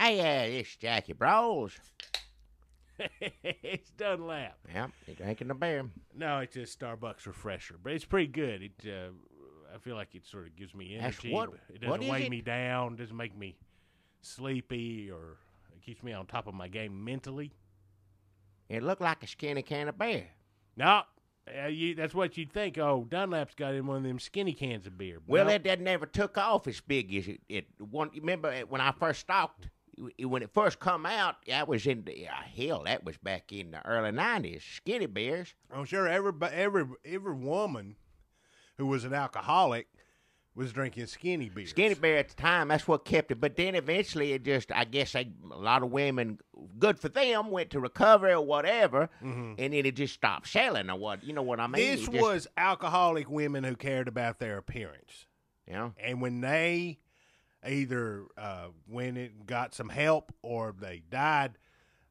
Hey, it's Jackie Brawls. It's Dunlap. Yeah, you're drinking the beer. No, it's a Starbucks refresher, but it's pretty good. I feel like it sort of gives me energy. what- But it what doesn't is weigh it? me down. Doesn't make me sleepy, or it keeps me on top of my game mentally. It looked like a skinny can of beer. No, that's what you'd think. Oh, Dunlap's got in one of them skinny cans of beer. Well, No. that never took off as big as it one. Remember when I first stalked? When it first come out, I was in the hell. That was back in the early '90s. Skinny beers. I'm sure every woman who was an alcoholic was drinking skinny beers. Skinny beer at the time, that's what kept it. But then eventually it just, I guess a lot of women, good for them, went to recovery or whatever, and then it just stopped selling or what, you know what I mean? This was alcoholic women who cared about their appearance. You know? And when they either went and got some help or they died,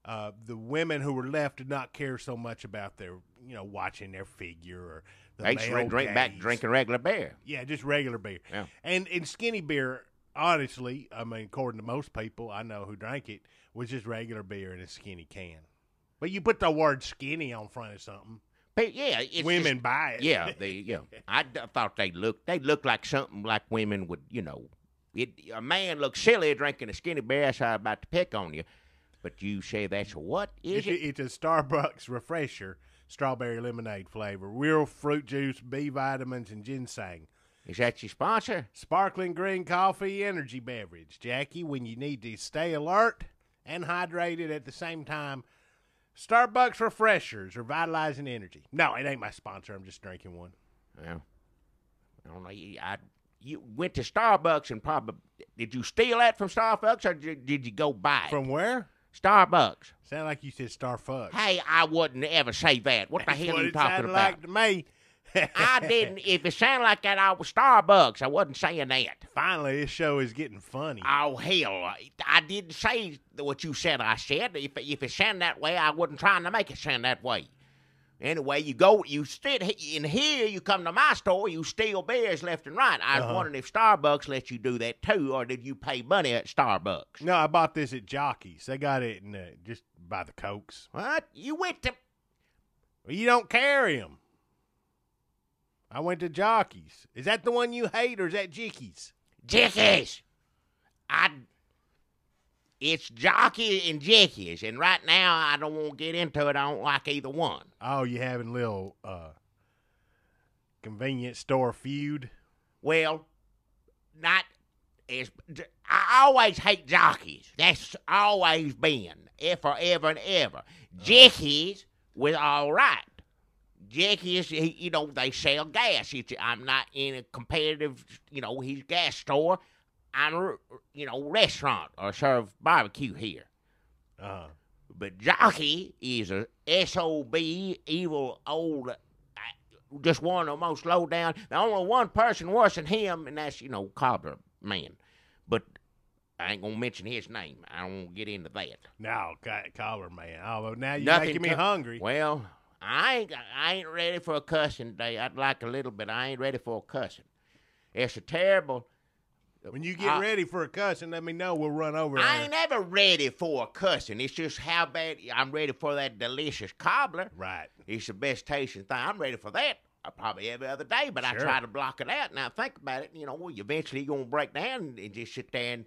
the women who were left did not care so much about their, watching their figure or the They just male gaze. drinking regular beer. Yeah, just regular beer. Yeah. And skinny beer, honestly, I mean, according to most people I know who drank it, was just regular beer in a skinny can. But you put the word skinny on front of something, But yeah, it's women just, buy it. yeah, I thought they looked like something like women would, a man looks silly drinking a skinny beer, so I'm about to pick on you. But you say that's a what is it? It's a Starbucks refresher, strawberry lemonade flavor, real fruit juice, B vitamins, and ginseng. Is that your sponsor? Sparkling green coffee energy beverage, Jackie, when you need to stay alert and hydrated at the same time. Starbucks refreshers are vitalizing energy. No, it ain't my sponsor. I'm just drinking one. Well, I don't know. You went to Starbucks and probably did you steal that from Starbucks or did you go buy it? From where? Starbucks. Sound like you said Starfucks. Hey, I wouldn't ever say that. What the That's hell what are you it talking sounded about? like to me. I didn't. If it sounded like that, I was Starbucks. I wasn't saying that. Finally, this show is getting funny. Oh hell! I didn't say what you said. I said if it sounded that way, I wasn't trying to make it sound that way. Anyway, you sit in here. You come to my store. You steal beers left and right. I was wondering if Starbucks lets you do that too, or did you pay money at Starbucks? No, I bought this at Jockey's. They got it in just by the Cokes. What? You went to? Well, you don't carry them. I went to Jockey's. Is that the one you hate, or is that Jickey's? Jickies. It's Jockey and Jickies, and right now I don't want to get into it. I don't like either one. Oh, you having a little convenience store feud? Well, not as I always hate Jockeys. That's always been forever and ever. Jickies was all right. Jickies, they sell gas. I'm not in a competitive, his gas store. I'm a, restaurant or serve barbecue here. But Jockey is a SOB, evil old, just one of the most low down. There's only one person worse than him, and that's, Cobbler Man. But I ain't gonna mention his name. I don't want to get into that. No, Collar Man. Oh, now you're Nothing making me to- hungry. Well, I ain't ready for a cussing today. I'd like a little bit. I ain't ready for a cussing. It's a terrible. When you get ready for a cussing, let me know. We'll run over I there. ain't never ready for a cussing. It's just how bad I'm ready for that delicious cobbler. Right. It's the best tasting thing. I'm ready for that. Probably every other day, but I Sure. try to block it out. Now think about it. You eventually you're gonna break down and just sit there and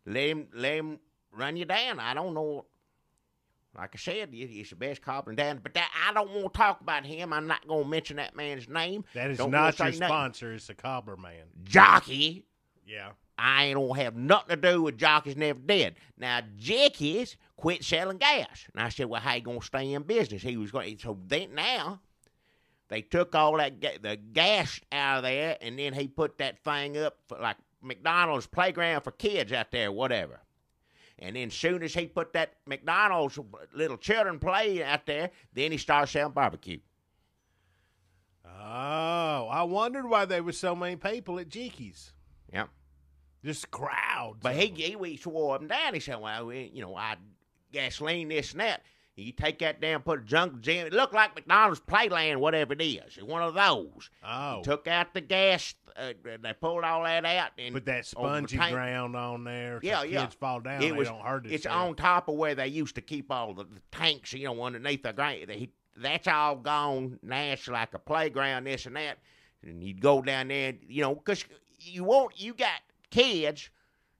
let him run you down. I don't know. Like I said, it's the best cobbler down. But I don't want to talk about him. I'm not gonna mention that man's name. That is Don't not wanna your say nothing. sponsor. It's the Cobbler Man. Jockey. Yeah. I don't have nothing to do with Jockeys never did. Now, Jickies quit selling gas. And I said, well, how you going to stay in business? He was going. So now they took all that the gas out of there, and then he put that thing up for like McDonald's playground for kids out there, whatever. And then soon as he put that McDonald's little children play out there, then he started selling barbecue. Oh, I wondered why there was so many people at Jickey's. Yep. Just crowds. But of them. he swore up and down. He said, well, I gasoline this and that. You take that down, put a jungle gym. It looked like McDonald's Playland, whatever it is. It's one of those. Oh. You took out the gas. They pulled all that out. And Put that spongy ground on there. So kids fall down. They don't hurt themselves. It's on top of where they used to keep all the tanks, underneath the ground. That's all gone. Now it's like a playground, this and that. And you'd go down there, because you got kids.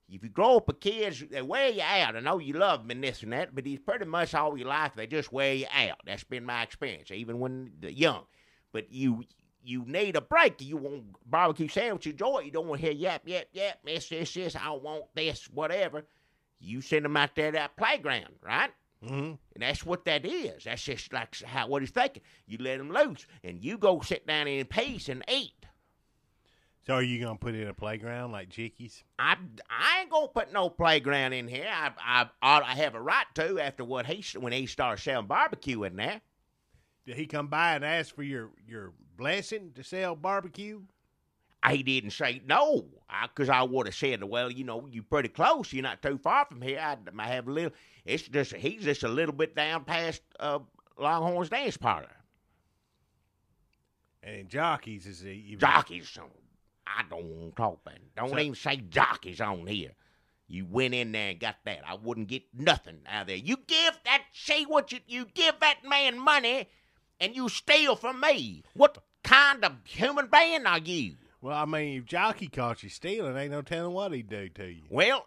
If you grow up with kids, they wear you out. I know you love them and this and that, but it's pretty much all your life they just wear you out. That's been my experience, even when they're young. But you need a break. You want barbecue sandwich, enjoy it. You don't want to hear yap, this, I want this, whatever. You send them out there to that playground, right? Mm-hmm. And that's what that is. That's just like what he's thinking. You let them loose, and you go sit down in peace and eat. So are you going to put in a playground like Jickie's? I ain't going to put no playground in here. I have a right to after when he started selling barbecue in there. Did he come by and ask for your blessing to sell barbecue? He didn't say no, because I would have said, well, you're pretty close. You're not too far from here. I might have a little. He's just a little bit down past Longhorn's Dance Parlor. And Jockey's is Jockey's. I don't want to talk about it. Don't even say Jockey's on here. You went in there and got that. I wouldn't get nothing out of there. You give that man money and you steal from me. What kind of human being are you? Well, I mean, if Jockey caught you stealing, ain't no telling what he'd do to you. Well,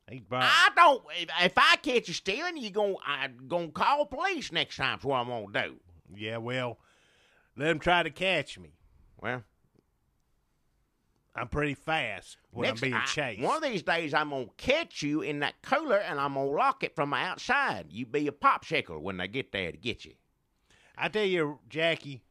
I don't. If I catch you stealing, I'm gonna call police next time. That's what I'm gonna do. Yeah, well, let them try to catch me. Well, I'm pretty fast when I'm being chased. One of these days, I'm going to catch you in that cooler, and I'm going to lock it from the outside. You be a popsicle when they get there to get you. I tell you, Jackie,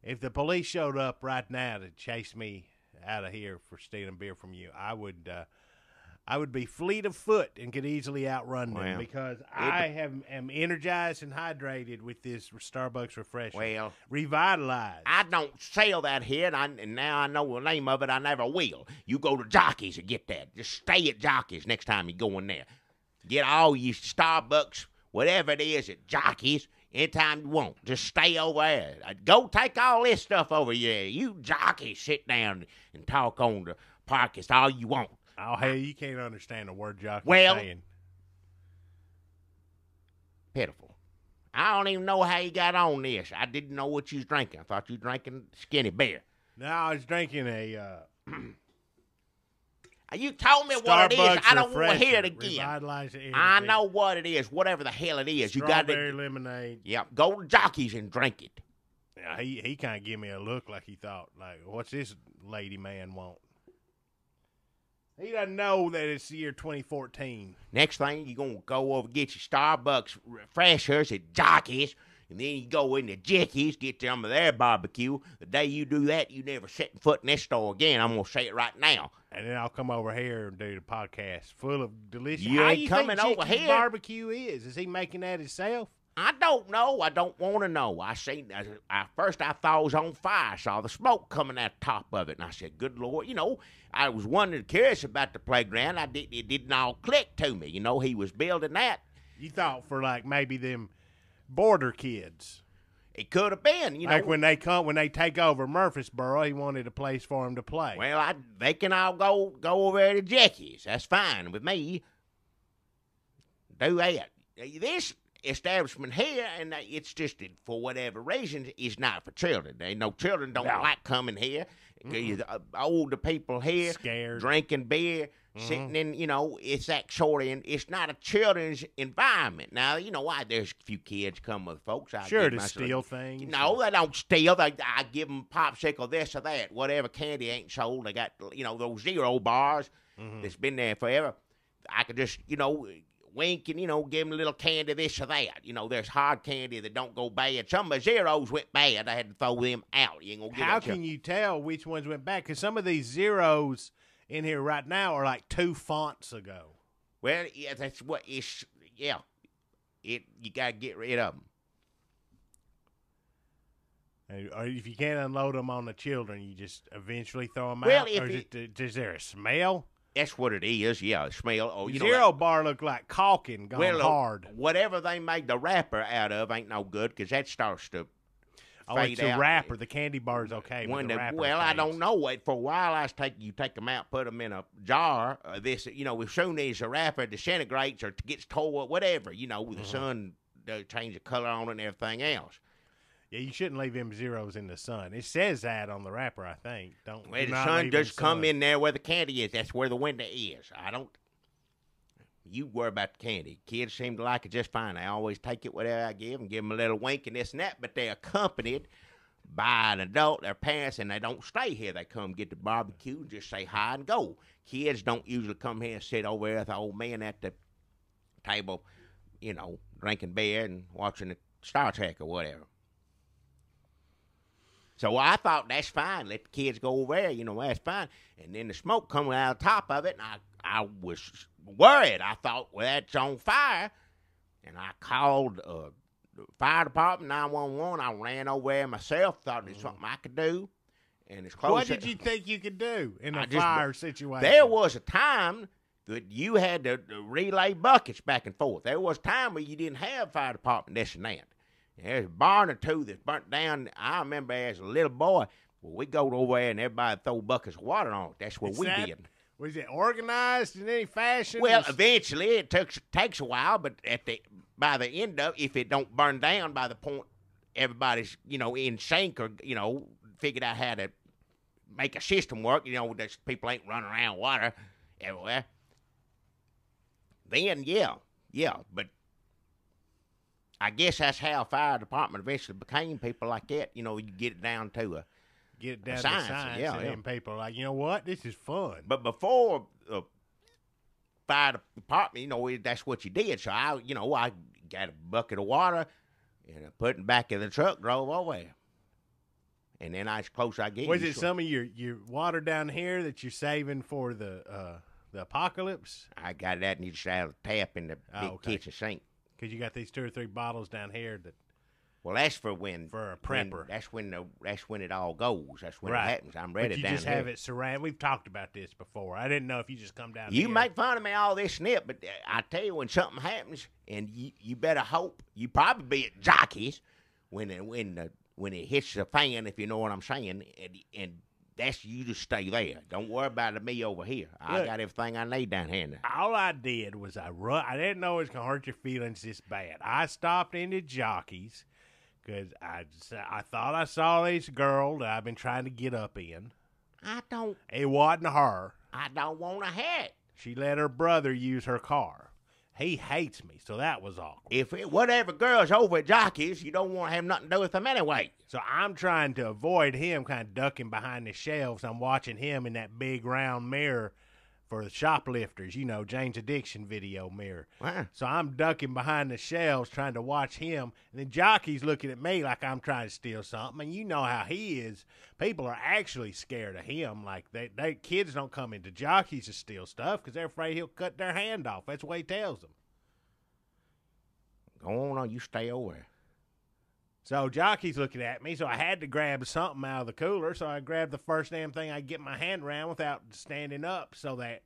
if the police showed up right now to chase me out of here for stealing beer from you, I would be fleet of foot and could easily outrun them because I am energized and hydrated with this Starbucks refresher. Well, revitalized. I don't sell that here, and now I know the name of it. I never will. You go to Jockey's and get that. Just stay at Jockey's next time you go in there. Get all your Starbucks, whatever it is, at Jockey's anytime you want. Just stay over there. Go take all this stuff over here. You Jockey's sit down and talk on the podcast all you want. Oh, hell, you can't understand a word Jockey's saying. Pitiful. I don't even know how you got on this. I didn't know what you was drinking. I thought you was drinking skinny beer. No, I was drinking a... You told me what it is. I don't want to hear it again. Revitalizing I know what it is. Whatever the hell it is. Strawberry lemonade. Yep. Go to Jockey's and drink it. Yeah, he kind of gave me a look like he thought, like, what's this lady man want? He doesn't know that it's the year 2014. Next thing, you're going to go over and get your Starbucks refreshers at Jockey's, and then you go into Jickie's, get some of their barbecue. The day you do that, you never set foot in this store again. I'm going to say it right now. And then I'll come over here and do the podcast full of delicious... You How ain't you coming think over Jickie's here. barbecue is? Is he making that himself? I don't know. I don't want to know. First I thought it was on fire. I saw the smoke coming out the top of it, and I said, good Lord. I was wondering, curious about the playground. It didn't all click to me. He was building that. You thought for, like, maybe them border kids. It could have been, Like when they take over Murfreesboro, he wanted a place for them to play. Well, they can all go over there to Jackie's. That's fine with me. Do that. This establishment here, and it's just for whatever reason, is not for children. Children don't like coming here. Older people here, scared, drinking beer, sitting in, it's that sort of, it's not a children's environment. Now, why? There's a few kids come with folks. To steal things. No, they don't steal. I give them popsicle, this or that. Whatever candy ain't sold. They got, those zero bars that's been there forever. I could just, wink and, give them a little candy, this or that. There's hard candy that don't go bad. Some of the zeros went bad. I had to throw them out. You ain't gonna get How can you tell which ones went bad? Because some of these zeros in here right now are like 2 fonts ago. Well, yeah, that's what it's, yeah. You got to get rid of them. Or if you can't unload them on the children, you just eventually throw them Well, out? Or is there a smell? That's what it is. Yeah, smell. Oh, you know, Zero bar look like caulking gone hard. Whatever they made the wrapper out of ain't no good because that starts to fade it's a out. wrapper. The candy bar is okay. When but the wrapper I fades. don't know. For a while, you take them out, put them in a jar. As soon as the wrapper disintegrates or gets tore, whatever, the sun change the color on it and everything else. Yeah, you shouldn't leave them zeros in the sun. It says that on the wrapper, I think. Don't. Well, do the not sun leave just come sun. in there where the candy is. That's where the window is. You worry about the candy. Kids seem to like it just fine. They always take it whatever I give and give them a little wink and this and that, but they're accompanied by an adult, their parents, and they don't stay here. They come get the barbecue and just say hi and go. Kids don't usually come here and sit over there with the old man at the table, drinking beer and watching the Star Trek or whatever. So I thought that's fine. Let the kids go over there. That's fine. And then the smoke coming out of the top of it, and I was worried. I thought, well, that's on fire. And I called the fire department, 911. I ran over there myself, thought there's something I could do. And it's close. What did you think you could do in a fire situation? There was a time that you had to relay buckets back and forth. There was a time where you didn't have fire department, this and that. There's a barn or two that's burnt down. I remember as a little boy, we go over there and everybody throw buckets of water on it. That's what we did. Was it organized in any fashion? Well, eventually it takes a while, but by the end of, if it don't burn down by the point everybody's in sync or figured out how to make a system work, that people ain't running around water everywhere. Then yeah, but I guess that's how fire department eventually became people like that. You get it down to science, and people are like, you know what, this is fun. But before fire department, that's what you did. So I got a bucket of water and I put it back in the truck, drove over there. And then as close as I get. Was it some of your water down here that you're saving for the apocalypse? I got that, and you just out of the tap in the big kitchen sink. Because you got these 2 or 3 bottles down here that. Well, that's for a prepper. That's when it all goes. That's when it happens. I'm ready. But you down just here. have it surrounded. We've talked about this before. I didn't know if you just come down. You here. make fun of me all this snip, but I tell you, when something happens, and you better hope you probably be at Jockey's when it hits the fan, if you know what I'm saying, and that's you just stay there. Don't worry about me over here. I got everything I need down here now. All I did was I didn't know it was gonna hurt your feelings this bad. I stopped into Jockey's because I thought I saw this girl that I've been trying to get up in. It wasn't her. I don't want a hat. She let her brother use her car. He hates me, so that was awkward. Whatever girl's over at Jockey's, you don't want to have nothing to do with them anyway. So I'm trying to avoid him, kind of ducking behind the shelves. I'm watching him in that big round mirror for the shoplifters, Jane's Addiction video mirror. Wow. So I'm ducking behind the shelves trying to watch him, and then Jockey's looking at me like I'm trying to steal something. And you know how he is. People are actually scared of him. Like they kids don't come into Jockey's to steal stuff because they're afraid he'll cut their hand off. That's what he tells them. Go on, you stay over there. So Jockey's looking at me, so I had to grab something out of the cooler, so I grabbed the first damn thing I could get my hand around without standing up so that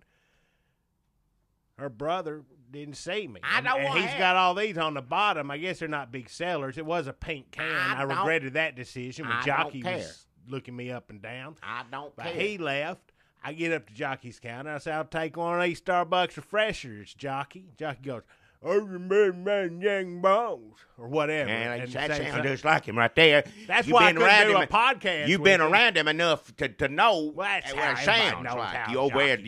her brother didn't see me. I don't want he's got all these on the bottom. I guess they're not big sellers. It was a pink can. I regretted that decision when Jockey was looking me up and down. I don't care. He left. I get up to Jockey's counter. I say, I'll take one of these Starbucks refreshers, Jockey. Jockey goes, I remember man young balls or whatever. Man, that sounds just like him right there. That's why I couldn't do a podcast. You've been around him enough to know what it sounds like. You over there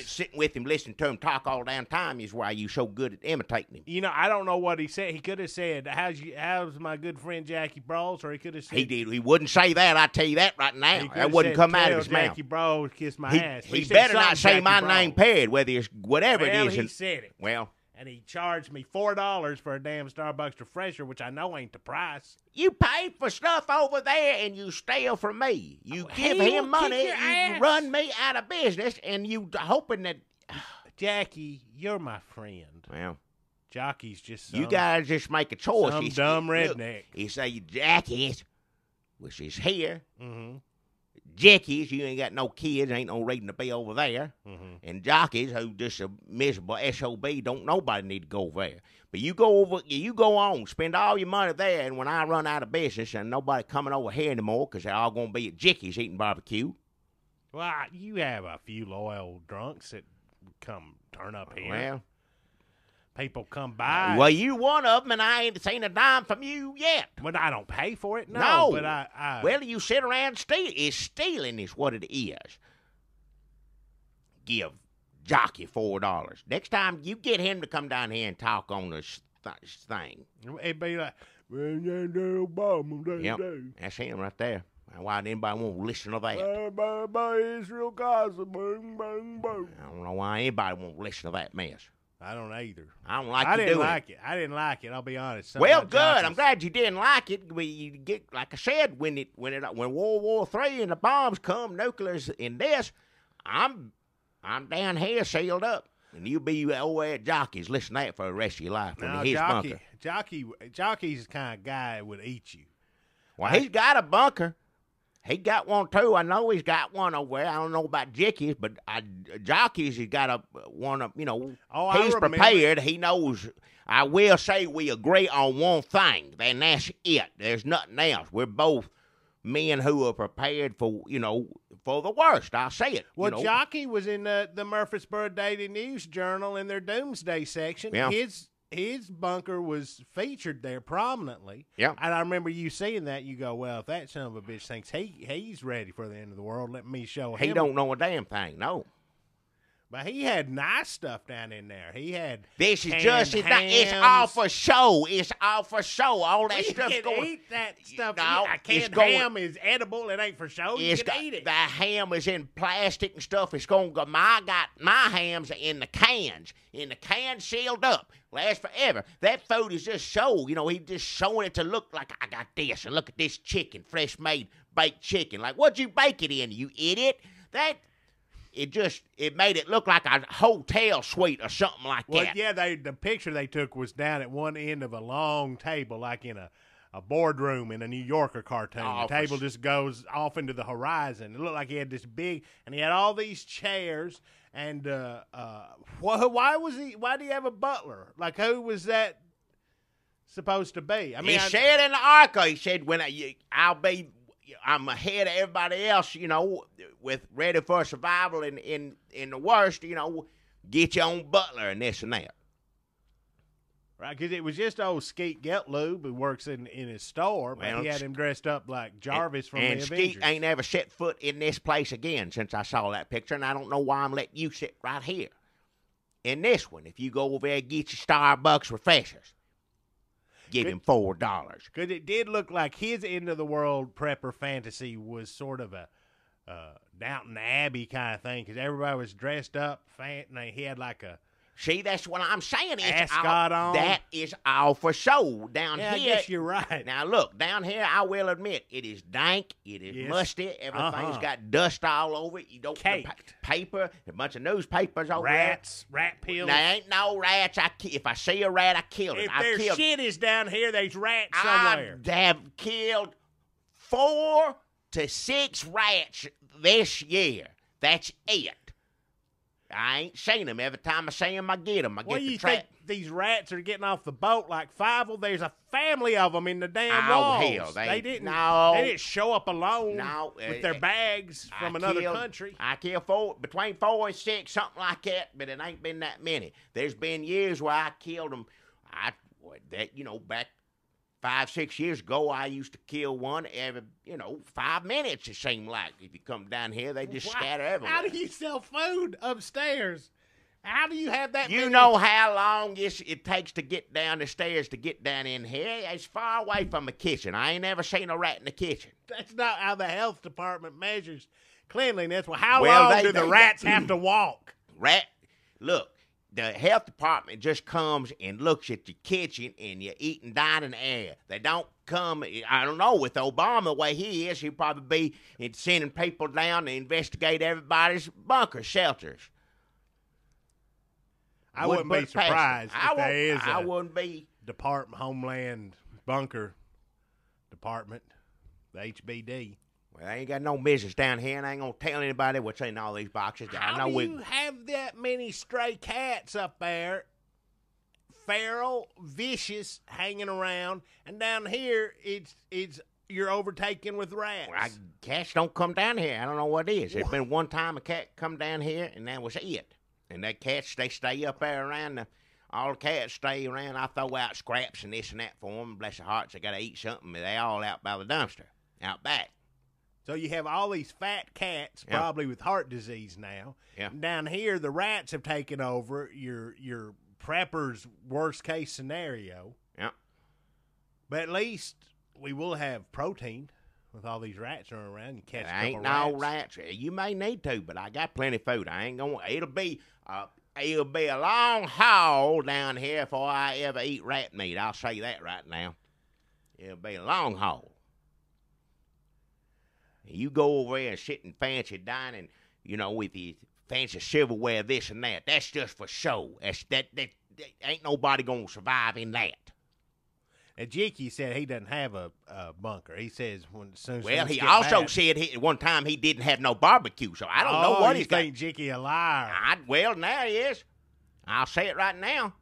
sitting with him, listening to him talk all damn time is why you so good at imitating him. I don't know what he said. He could have said, how's my good friend Jackie Brawls? Or he could have said. He did. He wouldn't say that. I tell you that right now. That wouldn't come out of his mouth. Jackie Brawls kiss my ass. He better not say my name, period, whether it's whatever it is. He said it. Well. And he charged me $4 for a damn Starbucks refresher, which I know ain't the price. You pay for stuff over there and you steal from me. You give him money, you run me out of business, and you hoping that... Jackie, you're my friend. Well... Jockey's just you gotta just make a choice. Some dumb redneck. He say, Jackie's, which is here, jickeys, you ain't got no kids, ain't no reason to be over there. Mm-hmm. And jockeys, who just a miserable SOB, don't nobody need to go over there. But you go on, spend all your money there, and when I run out of business and nobody coming over here anymore because they're all going to be at Jickie's eating barbecue. Well, you have a few loyal drunks that come turn up here. Well, people come by. well, you one of them, and I ain't seen a dime from you yet. But I don't pay for it. No. But I Well, you sit around and steal. Stealing is what it is. Give Jockey $4. Next time you get him to come down here and talk on this thing. it'd be like, Obama, Yep, that's him right there. Why anybody won't listen to that? Israel Gaza, bang, bang, bang. I don't know why anybody won't listen to that mess. I don't either. I don't like I you didn't doing like it. I didn't like it. I'll be honest. Something Well, about good. I'm jockeys. glad you didn't like it. You get, like I said, when World War III and the bombs come, nuclear's in this, I'm down here sealed up, and you'll be over at Jockey's listening to that for the rest of your life. Now, His bunker. Jockey's the kind of guy that would eat you. Well, he's got a bunker. He got one too. I know he's got one over there. I don't know about Jickie's, but Jockey's, he's got one. Oh, I he's remember. prepared. He knows. I will say we agree on one thing, and that's it. There's nothing else. We're both men who are prepared for for the worst. I'll say it. Well, Jockey was in the Murfreesboro Daily News Journal in their Doomsday section. Yeah. His bunker was featured there prominently. Yeah. And I remember you seeing that. You go, well, if that son of a bitch thinks he's ready for the end of the world, let me show him. He don't know a damn thing. No. But he had nice stuff down in there. He had This is canned just it's hams. all for show. It's all for show. All that You stuff's can going. eat that stuff. No, A it's canned going- ham is edible. It ain't for show. You can eat it. The ham is in plastic and stuff. It's going to go. I got my hams in the cans, sealed up. Lasts forever. That food is just show. He just showing it to look like I got this. And look at this chicken, fresh made baked chicken. Like, what'd you bake it in, you idiot? It made it look like a hotel suite or something like Well, that. yeah, the picture they took was down at one end of a long table, like in a boardroom in a New Yorker cartoon. Oh, The table just goes off into the horizon. It looked like he had this big, and he had all these chairs. And why did he have a butler? Like, who was that supposed to be? I mean, He said in the article, he said, I'm ahead of everybody else, with ready for survival in the worst, get your own butler and this and that. right? Because it was just old Skeet Getloob who works in his store, but Well, he had him dressed up like Jarvis from and the Skeet Avengers. ain't ever set foot in this place again since I saw that picture, and I don't know why I'm letting you sit right here. In this one, if you go over there and get your Starbucks refreshers, give him $4. Because it did look like his end of the world prepper fantasy was sort of a Downton Abbey kind of thing, because everybody was dressed up, and he had like a. See, that's what I'm saying. Ascot on. That is all for show down Yeah, I here. guess you're right. Now, look, down here, I will admit, it is dank, it is Yes. musty, everything's Uh-huh. got dust all over it. You don't Caked. paper, a bunch of newspapers over Rats, rat there. pills. There ain't no rats. If I see a rat, I kill it. If I there's killed, shit is down here, there's rats somewhere. I have killed 4 to 6 rats this year. That's it. I ain't seen them. Every time I see them, I get them. I What get do the you trap. think these rats are getting off the boat like five? Well, there's a family of them in the damn Oh, walls. hell, They didn't. no. They didn't show up alone. No, with their bags from another country. I killed between 4 and 6, something like that, but it ain't been that many. There's been years where I killed them. Back 5, 6 years ago, I used to kill one every, 5 minutes. It seemed like if you come down here, they just Why- scatter everywhere. How do you sell food upstairs? How do you have that? You many? know how long it takes to get down the stairs to get down in here? It's far away from the kitchen. I ain't ever seen a rat in the kitchen. That's not how the health department measures cleanliness. Well, how Well, long do the rats have to walk? Look, the health department just comes and looks at your kitchen and your eating dining area. They don't come, I don't know, with Obama the way he is, he'll probably be sending people down to investigate everybody's bunker shelters. I wouldn't be put it past surprised them. if there is I a wouldn't be. Homeland Bunker Department, the HBD. Well, I ain't got no business down here, and I ain't gonna tell anybody what's in all these boxes. I How know do you have that many stray cats up there? Feral, vicious, hanging around, and down here it's you're overtaken with rats. Well, cats don't come down here. I don't know what it is. There's been one time a cat come down here, and that was it. And that cats, they stay up there around. All the cats stay around. I throw out scraps and this and that for them. Bless their hearts, they got to eat something. They all out by the dumpster, out back. So you have all these fat cats, Yeah. probably with heart disease now. Yeah. And down here, the rats have taken over your prepper's worst case scenario. Yeah. But at least we will have protein with all these rats running around. You catch There a ain't couple no rats. rats. You may need to, but I got plenty of food. I ain't gonna. It'll be a long haul down here before I ever eat rat meat. I'll say that right now. It'll be a long haul. You go over there and sit in fancy dining, with your fancy silverware, this and that. That's just for show. That ain't nobody gonna survive in that. And Jicky said he doesn't have a bunker. He says as soon as Well, things he get also bad- said one time he didn't have no barbecue, so I don't know what you he's got. think Jicky a liar? Well, now he is. I'll say it right now.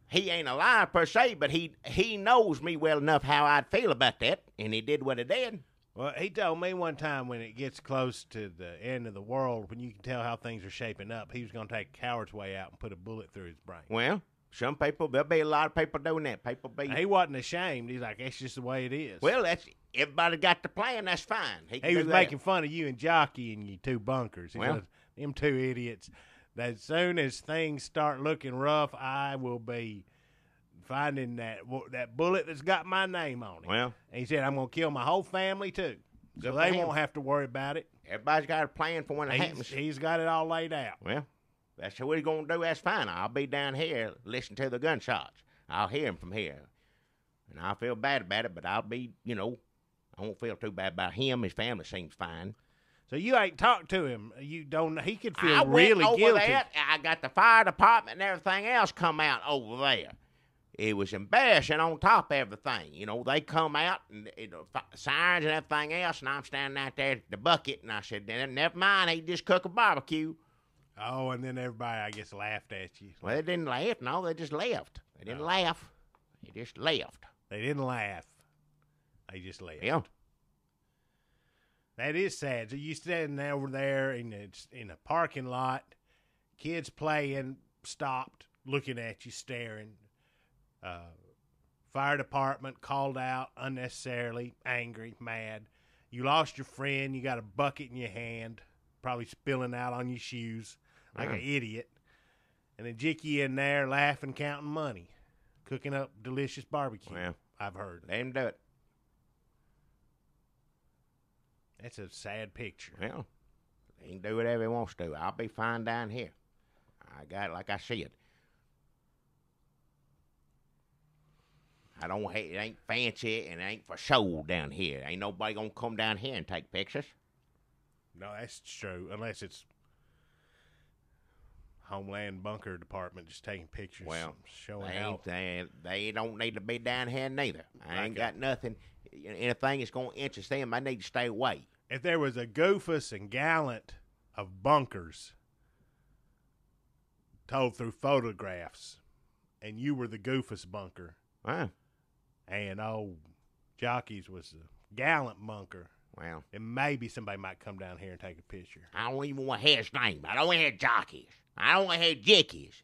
He ain't a liar per se, but he knows me well enough how I'd feel about that, and he did what he did. Well, he told me one time when it gets close to the end of the world, when you can tell how things are shaping up, he was going to take a coward's way out and put a bullet through his brain. Well, some people, there'll be a lot of people doing that. People be. He wasn't ashamed. He's like, it's just the way it is. Well, that's everybody got the plan. That's fine. He can he do was that. making fun of you and Jockey and you two bunkers. He Well. said, them two idiots. That as soon as things start looking rough, I will be finding that bullet that's got my name on it. Well, And he said, I'm going to kill my whole family, too. Good So for they him. won't have to worry about it. everybody's got a plan for when it He's, happens. he's got it all laid out. Well, that's what he's going to do. That's fine. I'll be down here listening to the gunshots. I'll hear him from here. And I'll feel bad about it, but I'll be, I won't feel too bad about him. His family seems fine. So you ain't talked to him. You don't. He could feel I went really over guilty. there. I got the fire department and everything else come out over there. It was embarrassing on top of everything. They come out and sirens and everything else, and I'm standing out there at the bucket, and I said, never mind, he just cook a barbecue. Oh, and then everybody, I guess, laughed at you. Well, they didn't laugh. No, they just left. They didn't laugh. They just left. They didn't laugh. They just left. Yeah. That is sad. So you standing over there in a parking lot, kids playing, stopped, looking at you, staring. Fire department called out unnecessarily, angry, mad. You lost your friend. You got a bucket in your hand, probably spilling out on your shoes like an idiot. And then Jicky in there laughing, counting money, cooking up delicious barbecue. Well, I've heard. let him do it. That's a sad picture. Well, he can do whatever he wants to. I'll be fine down here. I got it like I see it. It ain't fancy and it ain't for show down here. Ain't nobody gonna come down here and take pictures. No, that's true. Unless it's Homeland Bunker Department just taking pictures, Well, showing how. they don't need to be down here neither. I ain't Okay. got nothing. Anything that's gonna interest them, I need to stay away. If there was a Goofus and Gallant of bunkers told through photographs, and you were the Goofus bunker, Huh? and Jockey's was the Gallant bunker, Well, then maybe somebody might come down here and take a picture. I don't even want to hear his name. I don't want to hear jockeys. I don't want to hear jickies.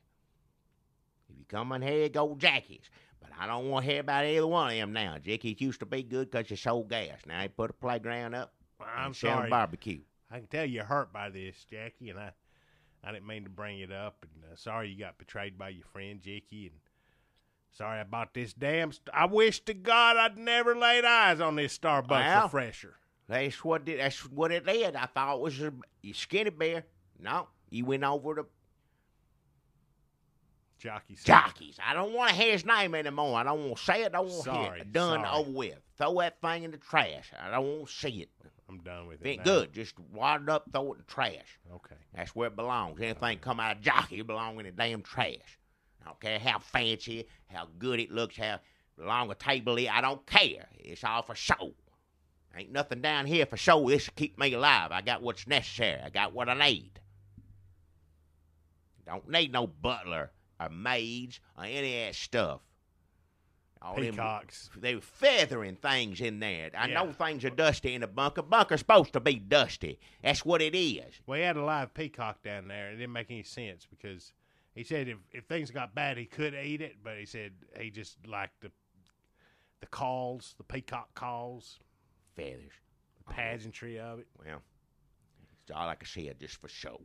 If you come in here, go jackies. But I don't want to hear about either one of them now. Jickies used to be good because you sold gas. Now they put a playground up I'm and sell sorry. barbecue. I can tell you're hurt by this, Jackie, and I didn't mean to bring it up. And sorry you got betrayed by your friend Jackie, and sorry I bought this damn. I wish to God I'd never laid eyes on this Starbucks Well. refresher. That's what it did. I thought it was a skinny bear. No, you went over to Jockey said, jockeys. I don't want to hear his name anymore. I don't want to say it. I don't want to hear Sorry, it. Done, sorry. over with. Throw that thing in the trash. I don't want to see it. I'm done with If it. it ain't now. good, just wad it up, throw it in the trash. Okay. That's where it belongs. Anything come out of jockey belong in the damn trash. I don't care how fancy, how good it looks, how long a table is. I don't care. It's all for show. Ain't nothing down here for sure. This will keep me alive. I got what's necessary. I got what I need. Don't need no butler or maids or any of that stuff. All Peacocks. They were feathering things in there. I Yeah. know things are dusty in a bunker. Bunker's supposed to be dusty. That's what it is. We had a live peacock down there. It didn't make any sense because he said if things got bad, he could eat it, but he said he just liked the calls, the peacock calls, Feathers. the pageantry of it. Well, it's all like I said, just for show.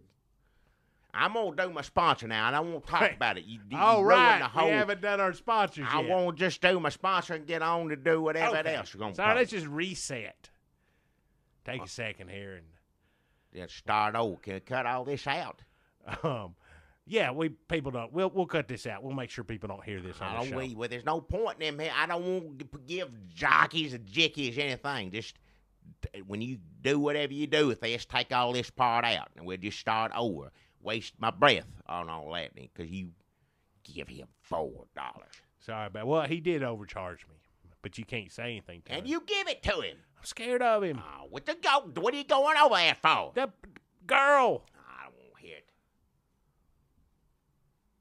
I'm going to do my sponsor now, and I won't talk about it. You All ruined right, the whole... we haven't done our sponsors I yet. won't just do my sponsor and get on to do whatever Okay. else you're going to So let's just reset. Take a second here Then start over. Can I cut all this out? and yeah, people don't. We'll cut this out. We'll make sure people don't hear this on I the don't show. well, there's no point in them here. I don't want to give jockeys or jickeys anything. Just when you do whatever you do with this, take all this part out, and we'll just start over. Waste my breath on all that because you give him $4. Sorry about. Well, he did overcharge me, but you can't say anything to him. And you give it to him. I'm scared of him. Oh, what are you going over there for? The girl. I don't want to hear it.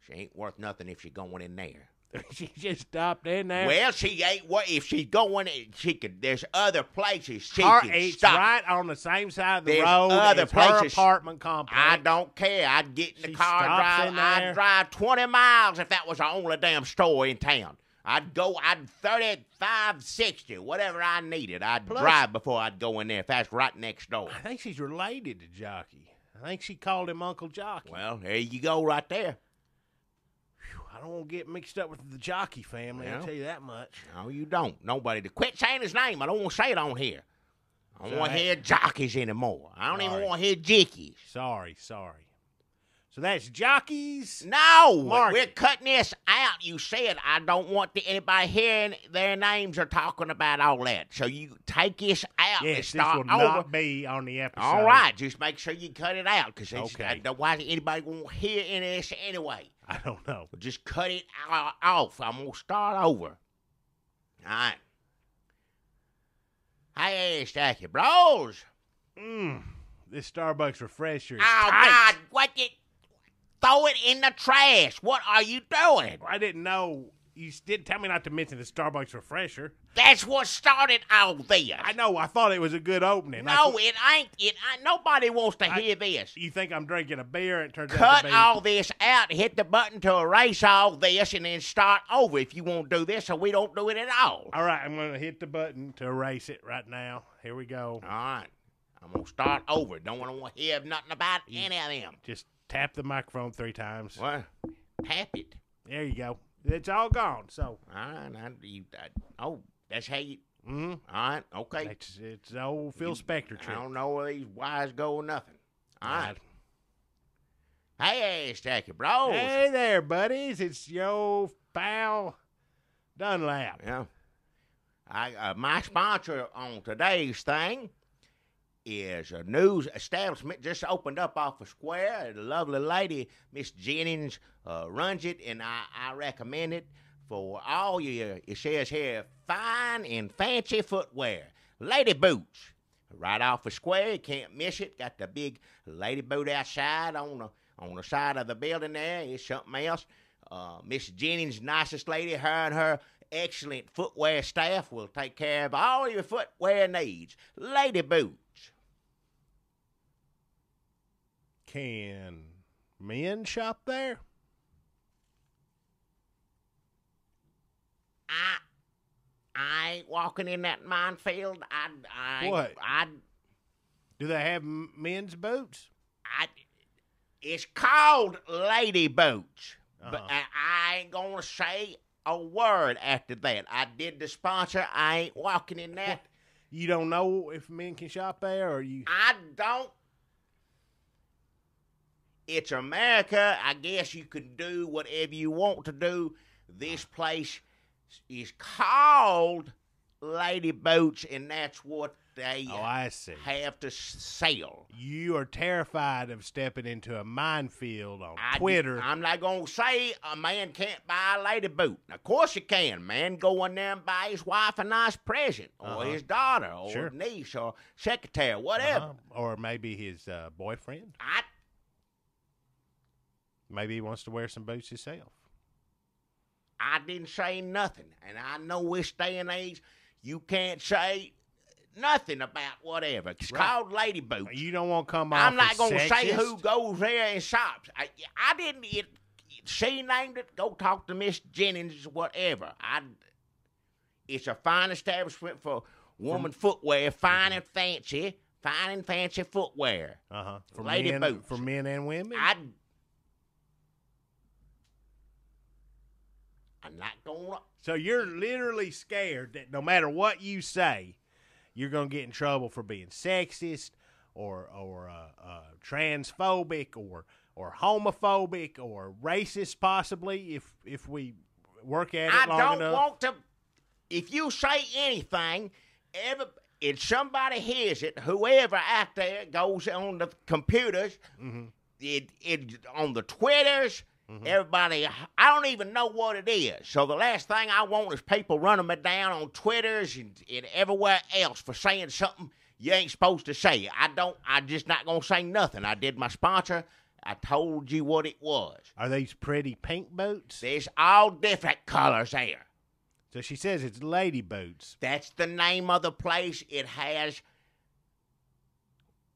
She ain't worth nothing if she's going in there. She just stopped in there. Well, she ain't. What if she's going? She could. There's other places she can It's stop. right on the same side of the There's road other as her places. apartment complex. I don't care. I'd get in the She car, and stops drive. in there. I'd drive 20 miles if that was the only damn store in town. I'd 35, 60, whatever I needed. I'd Plus- drive before I'd go in there if that's right next door. I think she's related to Jockey. I think she called him Uncle Jockey. Well, there you go, right there. I don't want to get mixed up with the Jockey family. I'll Well. tell you that much. No, you don't. Nobody to quit saying his name. I don't want to say it on here. I don't So want to that- hear jockeys anymore. I don't even Sorry. want to hear jickeys. Sorry. So that's Jockeys. No, Mark. we're cutting this out. You said I don't want anybody hearing their names or talking about all that. So you take this out and Yes, this start will over. not be on the episode. All right, just make sure you cut it out because Okay. why anybody won't hear any of this anyway. I don't know. Just cut it off. I'm gonna start over. All right. Hey, Stacky Bros. This Starbucks refresher is Oh tight. God, what did? Throw it in the trash. What are you doing? I didn't know. You didn't tell me not to mention the Starbucks refresher. That's what started all this. I know. I thought it was a good opening. No, it ain't. Nobody wants to hear this. You think I'm drinking a beer and it turns out Cut to be... all this out. Hit the button to erase all this, and then start over if you want to do this, so we don't do it at all. All right, I'm going to hit the button to erase it right now. Here we go. All right. I'm gonna start over. Don't want to hear nothing about any of them. Just tap the microphone 3 times. Well, tap it. There you go. It's all gone. So, All right. Oh, that's how you. mm, All right. Okay. it's the old Phil Spector I trick. don't know where these wires go or nothing. All right. Hey, Stacky Bros. Hey there, buddies. It's your pal Dunlap. Yeah. My sponsor on today's thing is a news establishment just opened up off a square. The lovely lady, Miss Jennings, runs it, and I recommend it for all your, it says here, fine and fancy footwear. Lady boots. Right off the square, you can't miss it. Got the big lady boot outside on the side of the building there. It's something else. Miss Jennings, nicest lady, her and her excellent footwear staff will take care of all your footwear needs. Lady boots. Can men shop there? I ain't walking in that minefield. What? Do they have men's boots? It's called lady boots, but Uh-huh. I ain't gonna say a word after that. I did the sponsor. I ain't walking in that. You don't know if men can shop there, or you? I don't. It's America. I guess you can do whatever you want to do. This place is called Lady Boots, and that's what they Oh, I see. have to sell. You are terrified of stepping into a minefield on Twitter. I'm not going to say a man can't buy a lady boot. Of course you can. Man go in there and buy his wife a nice present, or his daughter, or Sure. niece, or secretary, whatever. Or maybe his boyfriend. Maybe he wants to wear some boots himself. I didn't say nothing. And I know this day and age, you can't say nothing about whatever. It's called lady boots. You don't want to come off I'm not as going to say sexist? who goes there and shops. I didn't. She named it. Go talk to Miss Jennings, whatever. It's a fine establishment for woman footwear, fine and fancy footwear. For lady men, boots. For men and women? I'm not going to. So you're literally scared that no matter what you say, you're going to get in trouble for being sexist or transphobic or homophobic or racist, possibly, if we work at it long I enough. don't want to. If you say anything, and somebody hears it, whoever out there goes on the computers, it on the Twitters. Everybody, I don't even know what it is. So the last thing I want is people running me down on Twitters and everywhere else for saying something you ain't supposed to say. I'm just not going to say nothing. I did my sponsor. I told you what it was. Are these pretty pink boots? There's all different colors there. So she says it's lady boots. That's the name of the place. It has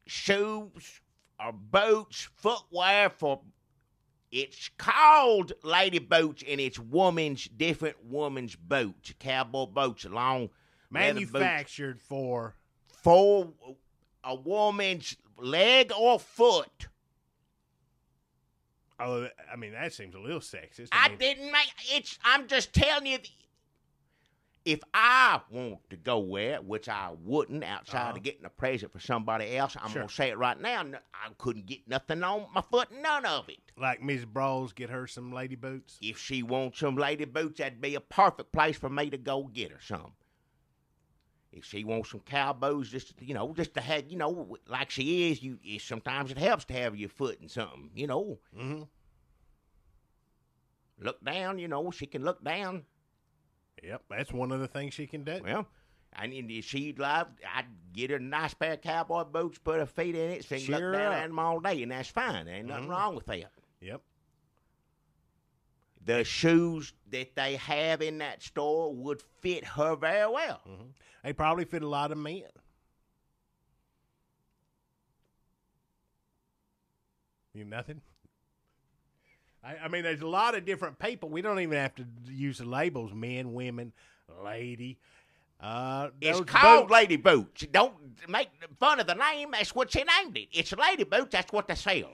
shoes or boots, footwear for... It's called lady boots, and it's different women's boots, cowboy boots, long Manufactured boots, for a woman's leg or foot. Oh, I mean, that seems a little sexist. I'm just telling you, if I want to go wear it, which I wouldn't outside of getting a present for somebody else, I'm going to say it right now, I couldn't get nothing on my foot, none of it. Like Ms. Brawls, get her some lady boots? If she wants some lady boots, that'd be a perfect place for me to go get her some. If she wants some cowboys, just to have, like she is, sometimes it helps to have your foot in something, Mm-hmm. Look down, she can look down. Yep, that's one of the things she can do. Well, and if she'd love, I'd get her a nice pair of cowboy boots, put her feet in it, so she can look down at them all day, and that's fine. There ain't nothing wrong with that. Yep. The shoes that they have in that store would fit her very well. They probably fit a lot of men. You nothing? I mean, there's a lot of different people. We don't even have to use the labels: men, women, lady. It's called lady boots. Don't make fun of the name. That's what she named it. It's lady boots. That's what they sell.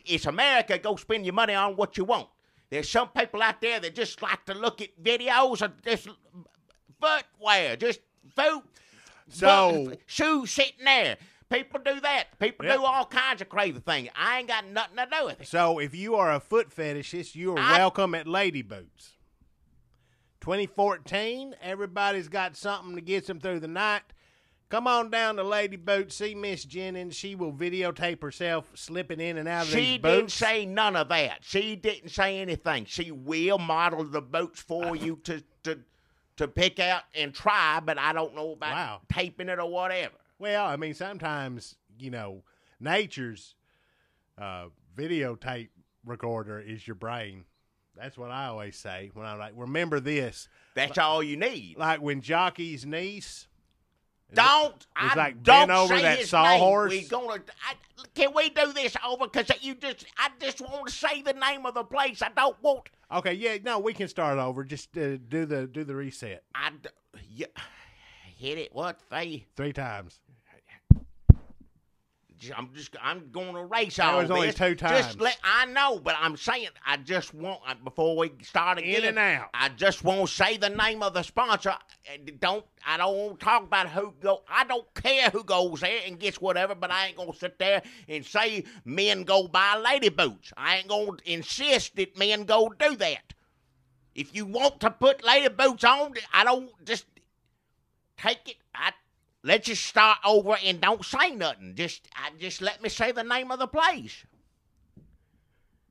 It's America. Go spend your money on what you want. There's some people out there that just like to look at videos of this footwear, just shoes sitting there. People do that. People do all kinds of crazy things. I ain't got nothing to do with it. So if you are a foot fetishist, you are welcome at Lady Boots. 2014, everybody's got something that gets them through the night. Come on down to Lady Boots, see Miss Jennings. She will videotape herself slipping in and out of these boots. She didn't say none of that. She didn't say anything. She will model the boots for you to pick out and try, but I don't know about taping it or whatever. Well, I mean, sometimes, nature's videotape recorder is your brain. That's what I always say when I'm like, remember this. That's all you need. Like when Jockey's niece don't bent over say that his sawhorse. name. Can we do this over? Because I just want to say the name of the place. I don't want. Okay, yeah, no, we can start over. Just do the reset. Hit it. What? 3 times. I'm going to erase all this. That was only 2 times. I know, but I'm saying I just want, before we start again. In and out. I just want to say the name of the sponsor. I don't want to talk about who go. I don't care who goes there and gets whatever, but I ain't going to sit there and say men go buy lady boots. I ain't going to insist that men go do that. If you want to put lady boots on, I don't just take it. let's just start over and don't say nothing. Just let me say the name of the place.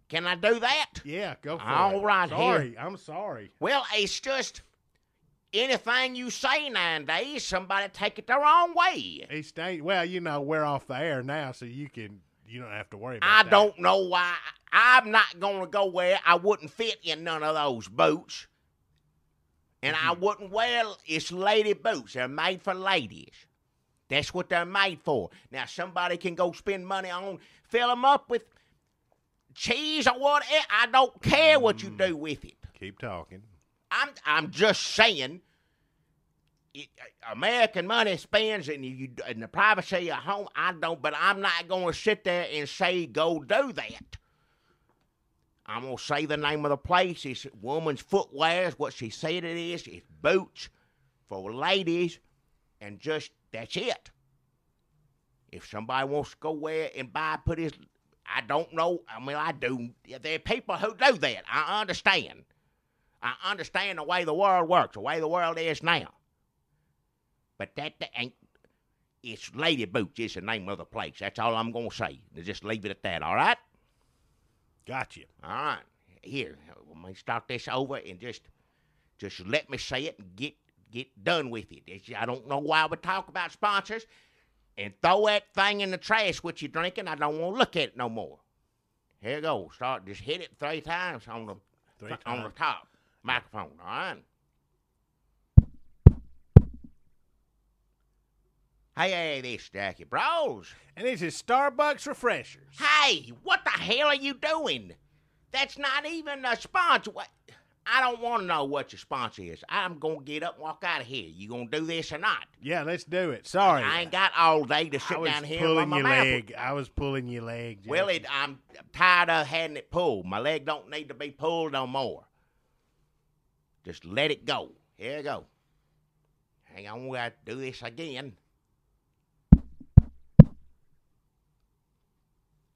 Can I do that? Yeah, go for it. All right, Sorry, I'm sorry. Well, it's just anything you say nowadays, somebody take it the wrong way. Well, we're off the air now, so you don't have to worry about I that. don't know why. I'm not going to go where I wouldn't fit in none of those boots. And I wouldn't wear, it's lady boots. They're made for ladies. That's what they're made for. Now, somebody can go spend money on, fill them up with cheese or whatever. I don't care what you do with it. Keep talking. I'm just saying, American money spends in the privacy of your home. But I'm not going to sit there and say, go do that. I'm going to say the name of the place. It's Woman's Footwear is what she said it is. It's boots for ladies, and just, that's it. If somebody wants to go where and put his, I don't know. I mean, I do. There are people who do that. I understand. I understand the way the world works, the way the world is now. But that ain't, it's Lady Boots is the name of the place. That's all I'm going to say. Just leave it at that, all right? Gotcha. All right. Here, let me start this over and just let me say it and get done with it. I don't know why we talk about sponsors and throw that thing in the trash what you're drinking. I don't want to look at it no more. Here you go. Just hit it 3 times on the top microphone. All right. Hey, this Jackie Bros. And this is Starbucks Refreshers. Hey, what the hell are you doing? That's not even a sponsor. I don't want to know what your sponsor is. I'm going to get up and walk out of here. You going to do this or not? Yeah, let's do it. Sorry. I ain't got all day to sit down here on my mouth. I was pulling your leg. Jackie. Well, I'm tired of having it pulled. My leg don't need to be pulled no more. Just let it go. Here you go. Hang on, we got to do this again.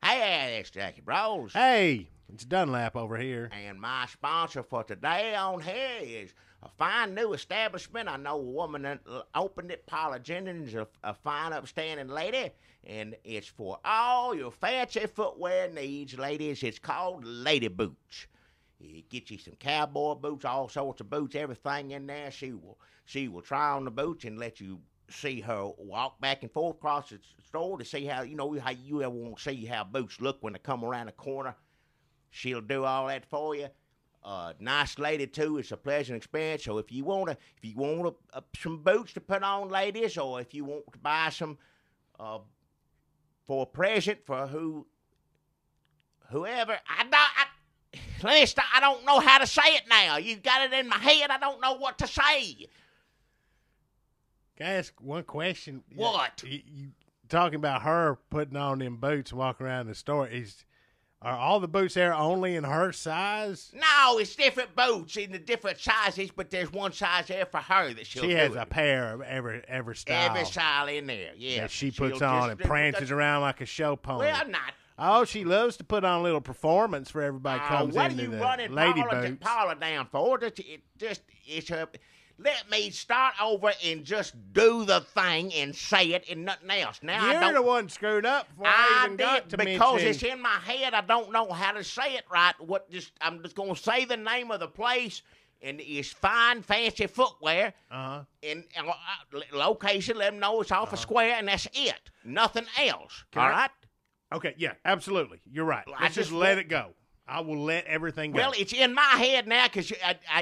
Hey, it's Jackie Bros. Hey, it's Dunlap over here. And my sponsor for today on here is a fine new establishment. I know a woman that opened it, Paula Jennings, a fine upstanding lady. And it's for all your fancy footwear needs, ladies. It's called Lady Boots. It gets you some cowboy boots, all sorts of boots, everything in there. She will try on the boots and let you see her walk back and forth across the store to see how you ever want to see how boots look when they come around the corner. She'll do all that for you. Nice lady too. It's a pleasant experience. So if you want some boots to put on, ladies, or if you want to buy some for a present for whoever, listen, I don't know how to say it now. You got it in my head. I don't know what to say. Can I ask one question? What? You talking about her putting on them boots and walking around the store? Are all the boots there only in her size? No, it's different boots in the different sizes, but there's one size there for her that she has a pair of every style. Every style in there, yeah. That she puts on and prances around like a show pony. Well, not. Oh, she loves to put on a little performance for everybody comes into the lady boots. Paula down for? It's her. Let me start over and just do the thing and say it and nothing else. Now You're the one screwed up before I even got to because mention. it's in my head. I don't know how to say it right. I'm just going to say the name of the place, and it's fine, fancy footwear. And location, let them know it's off a square, and that's it. Nothing else. All right? Okay, yeah, absolutely. You're right. Let's just let it go. I will let everything go. Well, it's in my head now because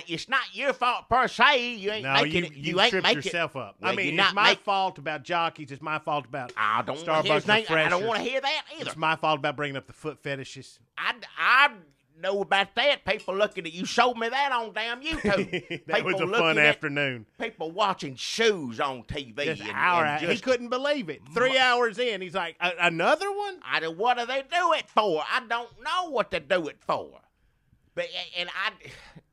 it's not your fault per se. You ain't making it. You ain't tripped yourself up. Well, I mean, it's my fault about jockeys. It's my fault about Starbucks Refreshers. I don't want to hear that either. It's my fault about bringing up the foot fetishes. I know about that. People looking at you showed me that on damn YouTube. That was a fun afternoon. People watching shoes on TV. He couldn't believe it. 3 hours in, he's like, another one? What do they do it for? I don't know what to do it for. But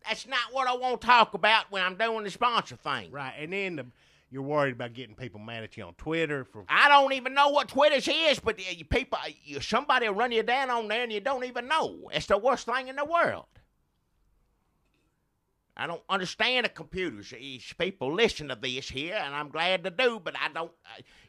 that's not what I want to talk about when I'm doing the sponsor thing. Right, and then you're worried about getting people mad at you on Twitter. I don't even know what Twitter is, but somebody will run you down on there and you don't even know. It's the worst thing in the world. I don't understand the computers. People listen to this here, and I'm glad to do, but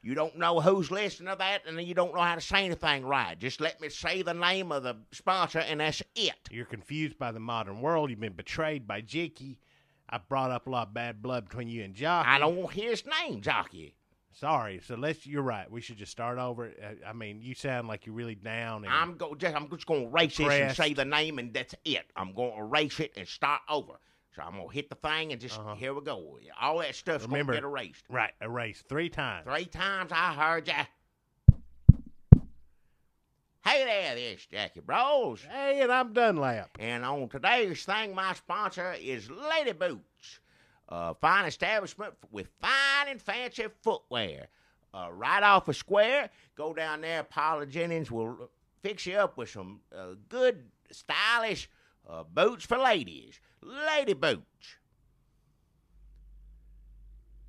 you don't know who's listening to that, and you don't know how to say anything right. Just let me say the name of the sponsor, and that's it. You're confused by the modern world. You've been betrayed by Jicky. I brought up a lot of bad blood between you and Jockey. I don't want his name, Jockey. Sorry. So you're right. We should just start over. I mean, you sound like you're really down. And I'm just going to erase this and say the name, and that's it. I'm going to erase it and start over. So I'm going to hit the thing and just, here we go. All that stuff's going to get erased. Right, erased 3 times. 3 times I heard ya. Hey there, this Jackie Bros. Hey, and I'm Dunlap. And on today's thing, my sponsor is Lady Boots, a fine establishment with fine and fancy footwear. Right off a square, go down there. Paula Jennings will fix you up with some good, stylish boots for ladies. Lady Boots.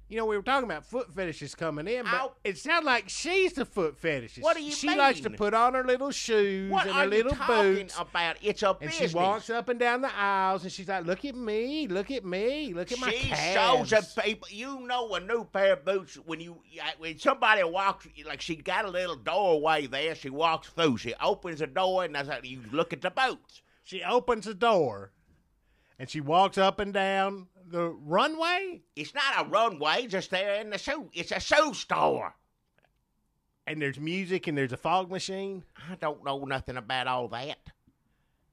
You know, we were talking about foot fetishes coming in, but Ow. it sounds like she's the foot fetishist. What do you she mean? likes to put on her little shoes What and are her little you talking boots. about? It's a And business. she walks up and down the aisles, and she's like, look at me, look at me, look at my She calves. shows up people. You know a new pair of boots when somebody walks, like she got a little doorway there. She walks through. She opens the door, and that's how you look at the boots. She opens the door, and she walks up and down the runway, It's not a runway, just there in the shoe. It's a shoe store. and there's music, and there's a fog machine, I don't know nothing about all that.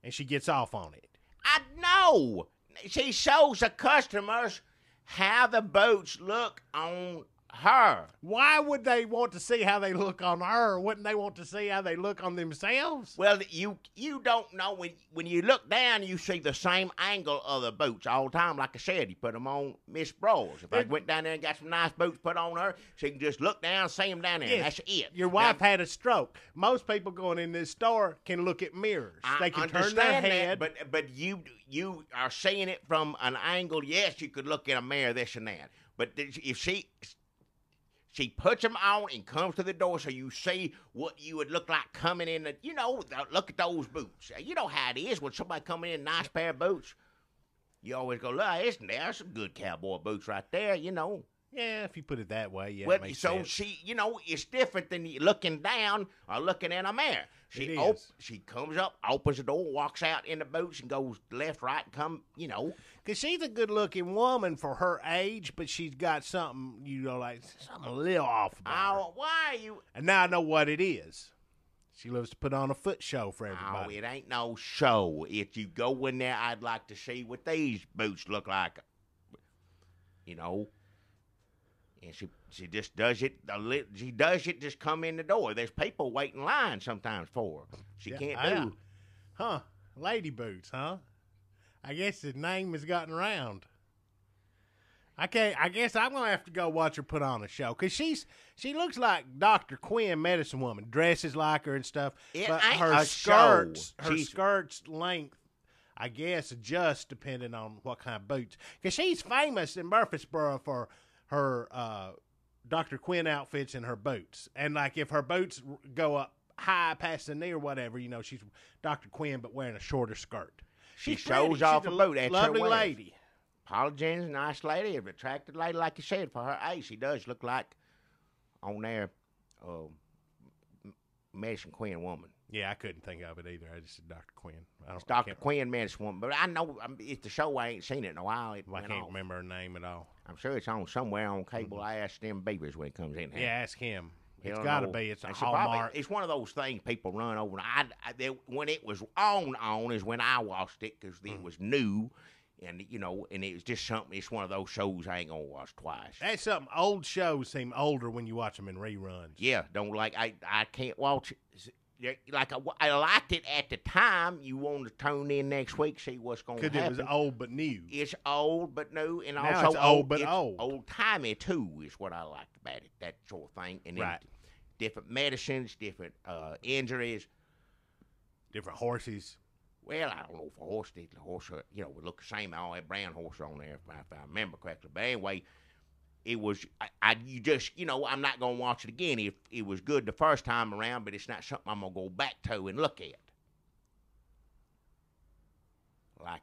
and she gets off on it. I know. She shows the customers how the boots look on her. Why would they want to see how they look on her? Wouldn't they want to see how they look on themselves? Well, you don't know when you look down, you see the same angle of the boots all the time. Like I said, you put them on Miss Brawls. If I went down there and got some nice boots put on her, she can just look down, see them down there. And Yes, that's it. Your wife Now, had a stroke. Most people going in this store can look at mirrors. I They can turn their understand head. that, but you are seeing it from an angle. Yes, you could look in a mirror, this and that. But if she puts them on and comes to the door so you see what you would look like coming in. Look at those boots. You know how it is when somebody coming in a nice pair of boots. You always go, look, isn't there some good cowboy boots right there, Yeah, if you put it that way, yeah. Well, it makes so sense. she, it's different than you looking down or looking in a mirror. It is. She comes up, opens the door, walks out in the boots, and goes left, right, and come. Because she's a good-looking woman for her age, but she's got something, like something a little off about her. Oh, why are you? And now I know what it is. She loves to put on a foot show for Oh, everybody. it ain't no show. If you go in there, I'd like to see what these boots look like. And she just does it. She does it. Just come in the door. There's people waiting in line sometimes for her. She can't do. Huh. Lady Boots, huh? I guess the name has gotten around. I guess I'm going to have to go watch her put on a show. Because she looks like Dr. Quinn, medicine woman. Dresses like her and stuff. It but ain't her a skirts, show. her skirts length, I guess, adjust depending on what kind of boots. Because she's famous in Murfreesboro for her Dr. Quinn outfits and her boots. And, like, if her boots go up high past the knee or whatever, she's Dr. Quinn but wearing a shorter skirt. She She's shows pretty. off She's a a boot. That's her lovely wares. lady. Paula Jennings, nice lady, an attractive lady, like you said, for her age. She does look like on there, Medicine Quinn woman. Yeah, I couldn't think of it either. I just said Dr. Quinn. It's Dr. Quinn, Medicine woman. But I know it's the show. I ain't seen it in a while. I can't remember her name at all. I'm sure it's on somewhere on cable. I ask them beavers when it comes in here. Yeah, ask him. It's He'll got to know. be. It's a And she probably- Hallmark. It's one of those things people run over. When it was on is when I watched it because it was new, and and it was just something. It's one of those shows I ain't gonna watch twice. That's something. Old shows seem older when you watch them in reruns. Yeah, don't like I can't watch it. Like I liked it at the time. You want to tune in next week, see what's going to Because happen. it was old but new. It's old but new, and Now also it's old but old. old timey too is what I liked about it. That sort of thing, and then Right. different medicines, different injuries. Different horses. Well, I don't know if the horse, would look the same. All that brown horse on there, if I remember correctly. But anyway, it was. I'm not gonna watch it again. If it was good the first time around, but it's not something I'm gonna go back to and look at. Like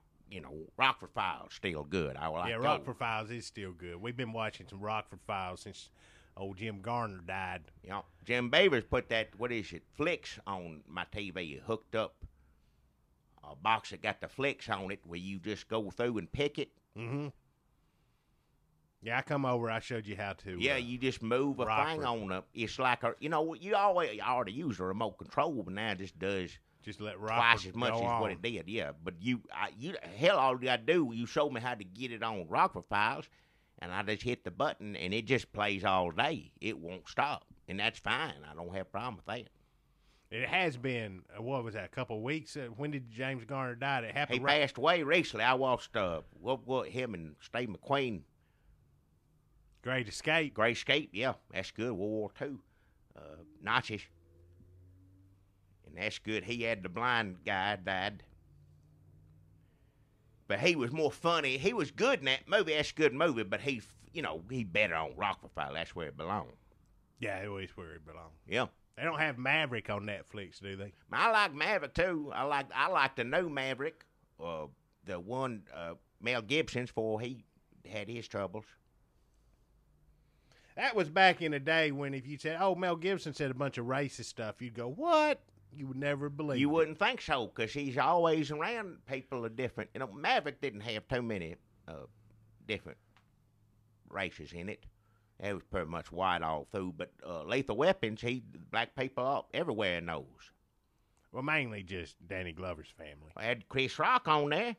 Rockford Files still good. I like Yeah, those. Rockford Files is still good. We've been watching some Rockford Files since old Jim Garner died. Jim Beavers put that, Flicks on my TV, hooked up a box that got the Flicks on it where you just go through and pick it. Mm-hmm. Yeah, I come over. I showed you how to. Yeah, you just move a Rockford. thing on up. It's like you already use a remote control, but now it just does just let twice Rockford as much go as on. what it did. Yeah, but all you gotta do, you show me how to get it on Rockford Files, and I just hit the button, and it just plays all day. It won't stop, and that's fine. I don't have a problem with that. It has been, what was that, a couple of weeks? When did James Garner die? It He happened passed away recently. I watched him and Steve McQueen. Great Escape. Great Escape, yeah, that's good. World War II, Nazis, and that's good. He had the blind guy died, but he was more funny. He was good in that movie. That's a good movie, but he better on Rockford File. That's where it belongs. Yeah, it was where it belonged. Yeah, They don't have Maverick on Netflix, do they? I like Maverick too. I like the new Maverick, the one Mel Gibson's for he had his troubles. That was back in the day when if you said, "Oh, Mel Gibson said a bunch of racist stuff," you'd go, "What?" You would never believe. You it. wouldn't think so, because he's always around people of different. Maverick didn't have too many different races in it. It was pretty much white all through. But Lethal Weapons, black people up everywhere in those. Well, mainly just Danny Glover's family. I had Chris Rock on there,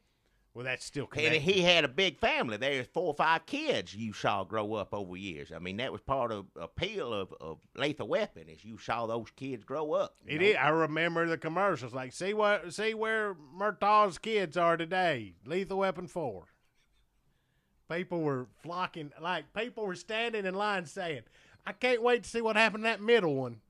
Well, that's still and connected. he had a big family. There's 4 or 5 kids you saw grow up over years. I mean, that was part of the appeal of Lethal Weapon, is you saw those kids grow up. It is. I remember the commercials. Like, see where Murtaugh's kids are today. Lethal Weapon 4. People were flocking. Like, people were standing in line saying, "I can't wait to see what happened to that middle one."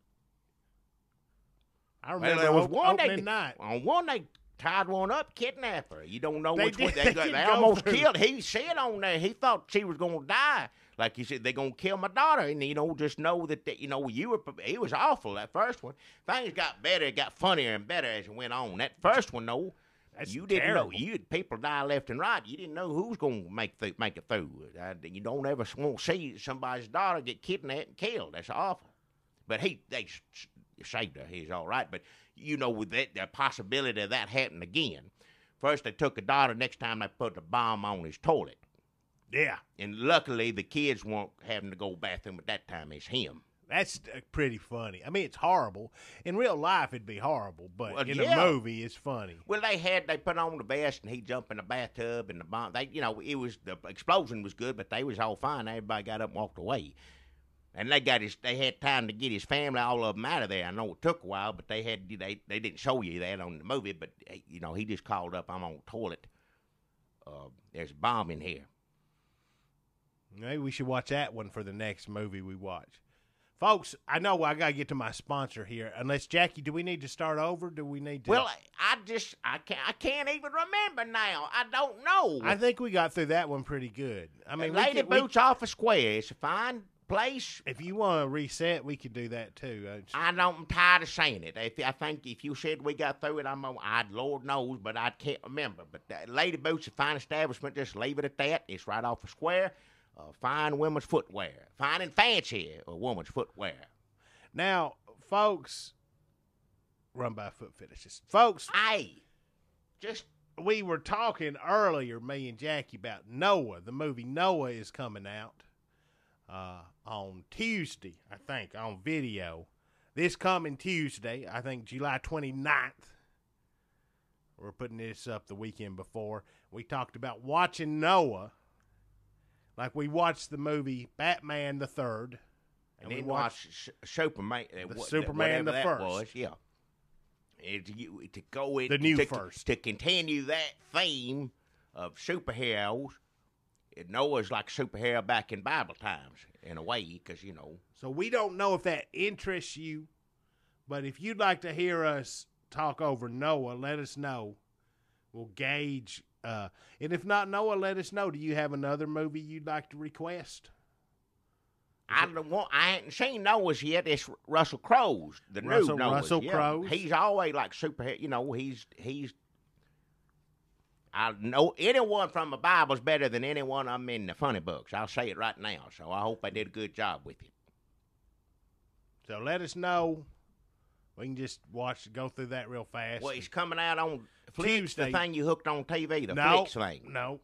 I remember there was one opening night. On one they tied one up, kidnapped her. You don't know They which one did- they go almost through. killed. He said on there he thought she was gonna die. Like he said, they're gonna kill my daughter, and just know that you were. It was awful that first one. Things got better, it got funnier and better as it went on. That first one though, That's you didn't terrible. know. People die left and right. You didn't know who's gonna make it through. You don't ever want to see somebody's daughter get kidnapped and killed. That's awful. But they saved her. He's all right. But with the possibility of that happening again. First they took a daughter. Next time they put a bomb on his toilet. Yeah, And luckily the kids weren't having to go to the bathroom at that time. It's him. that's pretty funny. I mean, it's horrible. In real life, it'd be horrible, but Well, in yeah. a movie, it's funny. Well, they put on the vest and he jumped in the bathtub and the bomb. It was the explosion was good, but they was all fine. Everybody got up and walked away. And they had time to get his family, all of them, out of there. I know it took a while, but they didn't show you that on the movie. But he just called up, "I'm on the toilet. There's a bomb in here." Maybe we should watch that one for the next movie we watch. Folks, I know I got to get to my sponsor here. Unless, Jackie, do we need to start over? Do we need to? Well, I can't even remember now. I don't know. I think we got through that one pretty good. I mean, Lady Boots off a square. It's a fine place. if you want to reset, we could do that too. I'm tired of saying it. I think if you said we got through it, Lord knows, but I can't remember. But Lady Boots, a fine establishment. Just leave it at that. It's right off a square. Fine women's footwear. Fine and fancy woman's footwear. Now, folks, run by foot fetishes. Folks, Hey, just we were talking earlier, me and Jackie, about Noah. The movie Noah is coming out on Tuesday, I think, on video. This coming Tuesday, I think July 29th. We're putting this up the weekend before. We talked about watching Noah, like we watched the movie Batman the Third. and then watch Superman. Superman whatever the that first. was, yeah. To go in The new to, first. to continue that theme of superheroes. Noah's like superhero back in Bible times in a way, because So we don't know if that interests you, but if you'd like to hear us talk over Noah, let us know. We'll gauge. And if not Noah, let us know. Do you have another movie you'd like to request? I hadn't seen Noah's yet. It's Russell Crowe's, the new Noah's. Russell yeah. Crowe's. He's always like superhero. He's. I know anyone from the Bible's better than anyone of them in the funny books. I'll say it right now. So I hope I did a good job with it. So let us know. We can just go through that real fast. Well, it's coming out on Flicks, the Tuesday. thing you hooked on TV, the No, Flicks thing. no.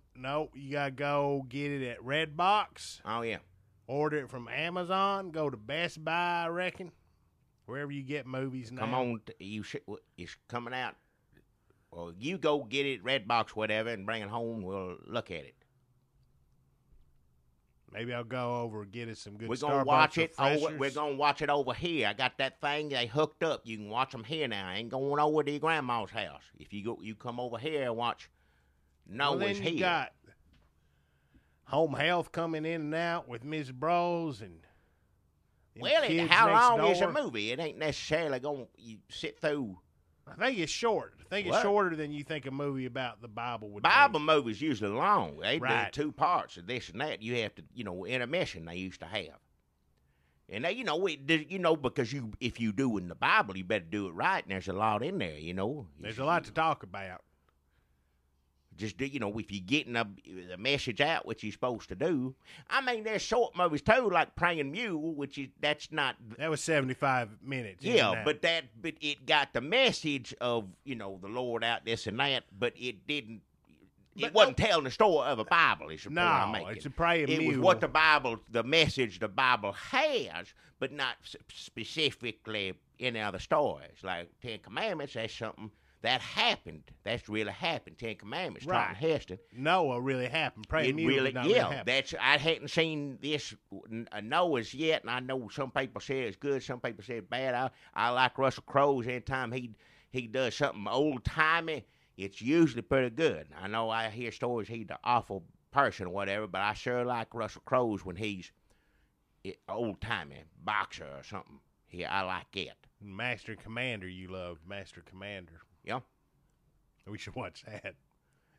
You got to go get it at Redbox. Oh, yeah. Order it from Amazon. Go to Best Buy, I reckon. Wherever you get movies now. Come on, it's coming out. Well, you go get it, Redbox, whatever, and bring it home. We'll look at it. Maybe I'll go over and get us some good We're Starbucks gonna watch it. refreshers. We're gonna watch it over here. I got that thing. They hooked up. You can watch them here now. I ain't going over to your grandma's house. If you come over here and watch Well, Noah's then you here. got Home Health coming in and out with Ms. Bros and them Well, kids how next long is a door. movie? It ain't necessarily going to sit through. I think it's short. I think it's What? shorter than you think a movie about the Bible would Bible be. movies usually long. They Right. do 2 parts of this and that. You have to, intermission they used to have. And they, because if you do in the Bible, you better do it right. And there's a lot in there, There's a lot to talk about. Just do, if you're getting the message out, which you're supposed to do. I mean, there's short movies too, like Praying Mule, that's not. That was 75 minutes. Yeah, but it got the message of the Lord out this and that, but it didn't. It But wasn't telling the story of a Bible. Is the point I'm no, making. it's a praying It mule. was what the message the Bible has, but not specifically any other stories. Like 10 Commandments, that's something that happened. That's really happened. 10 Commandments, Right. Charlton Heston. Noah really happened. Praying It mule really, did not really happen. I hadn't seen this Noah's yet, and I know some people say it's good, some people say it's bad. I like Russell Crowe's. Anytime he does something old timey, it's usually pretty good. I know I hear stories he's an awful person or whatever, but I sure like Russell Crowe's when he's old timey boxer or something. I like it. Master Commander, you love Master Commander. Yeah. We should watch that.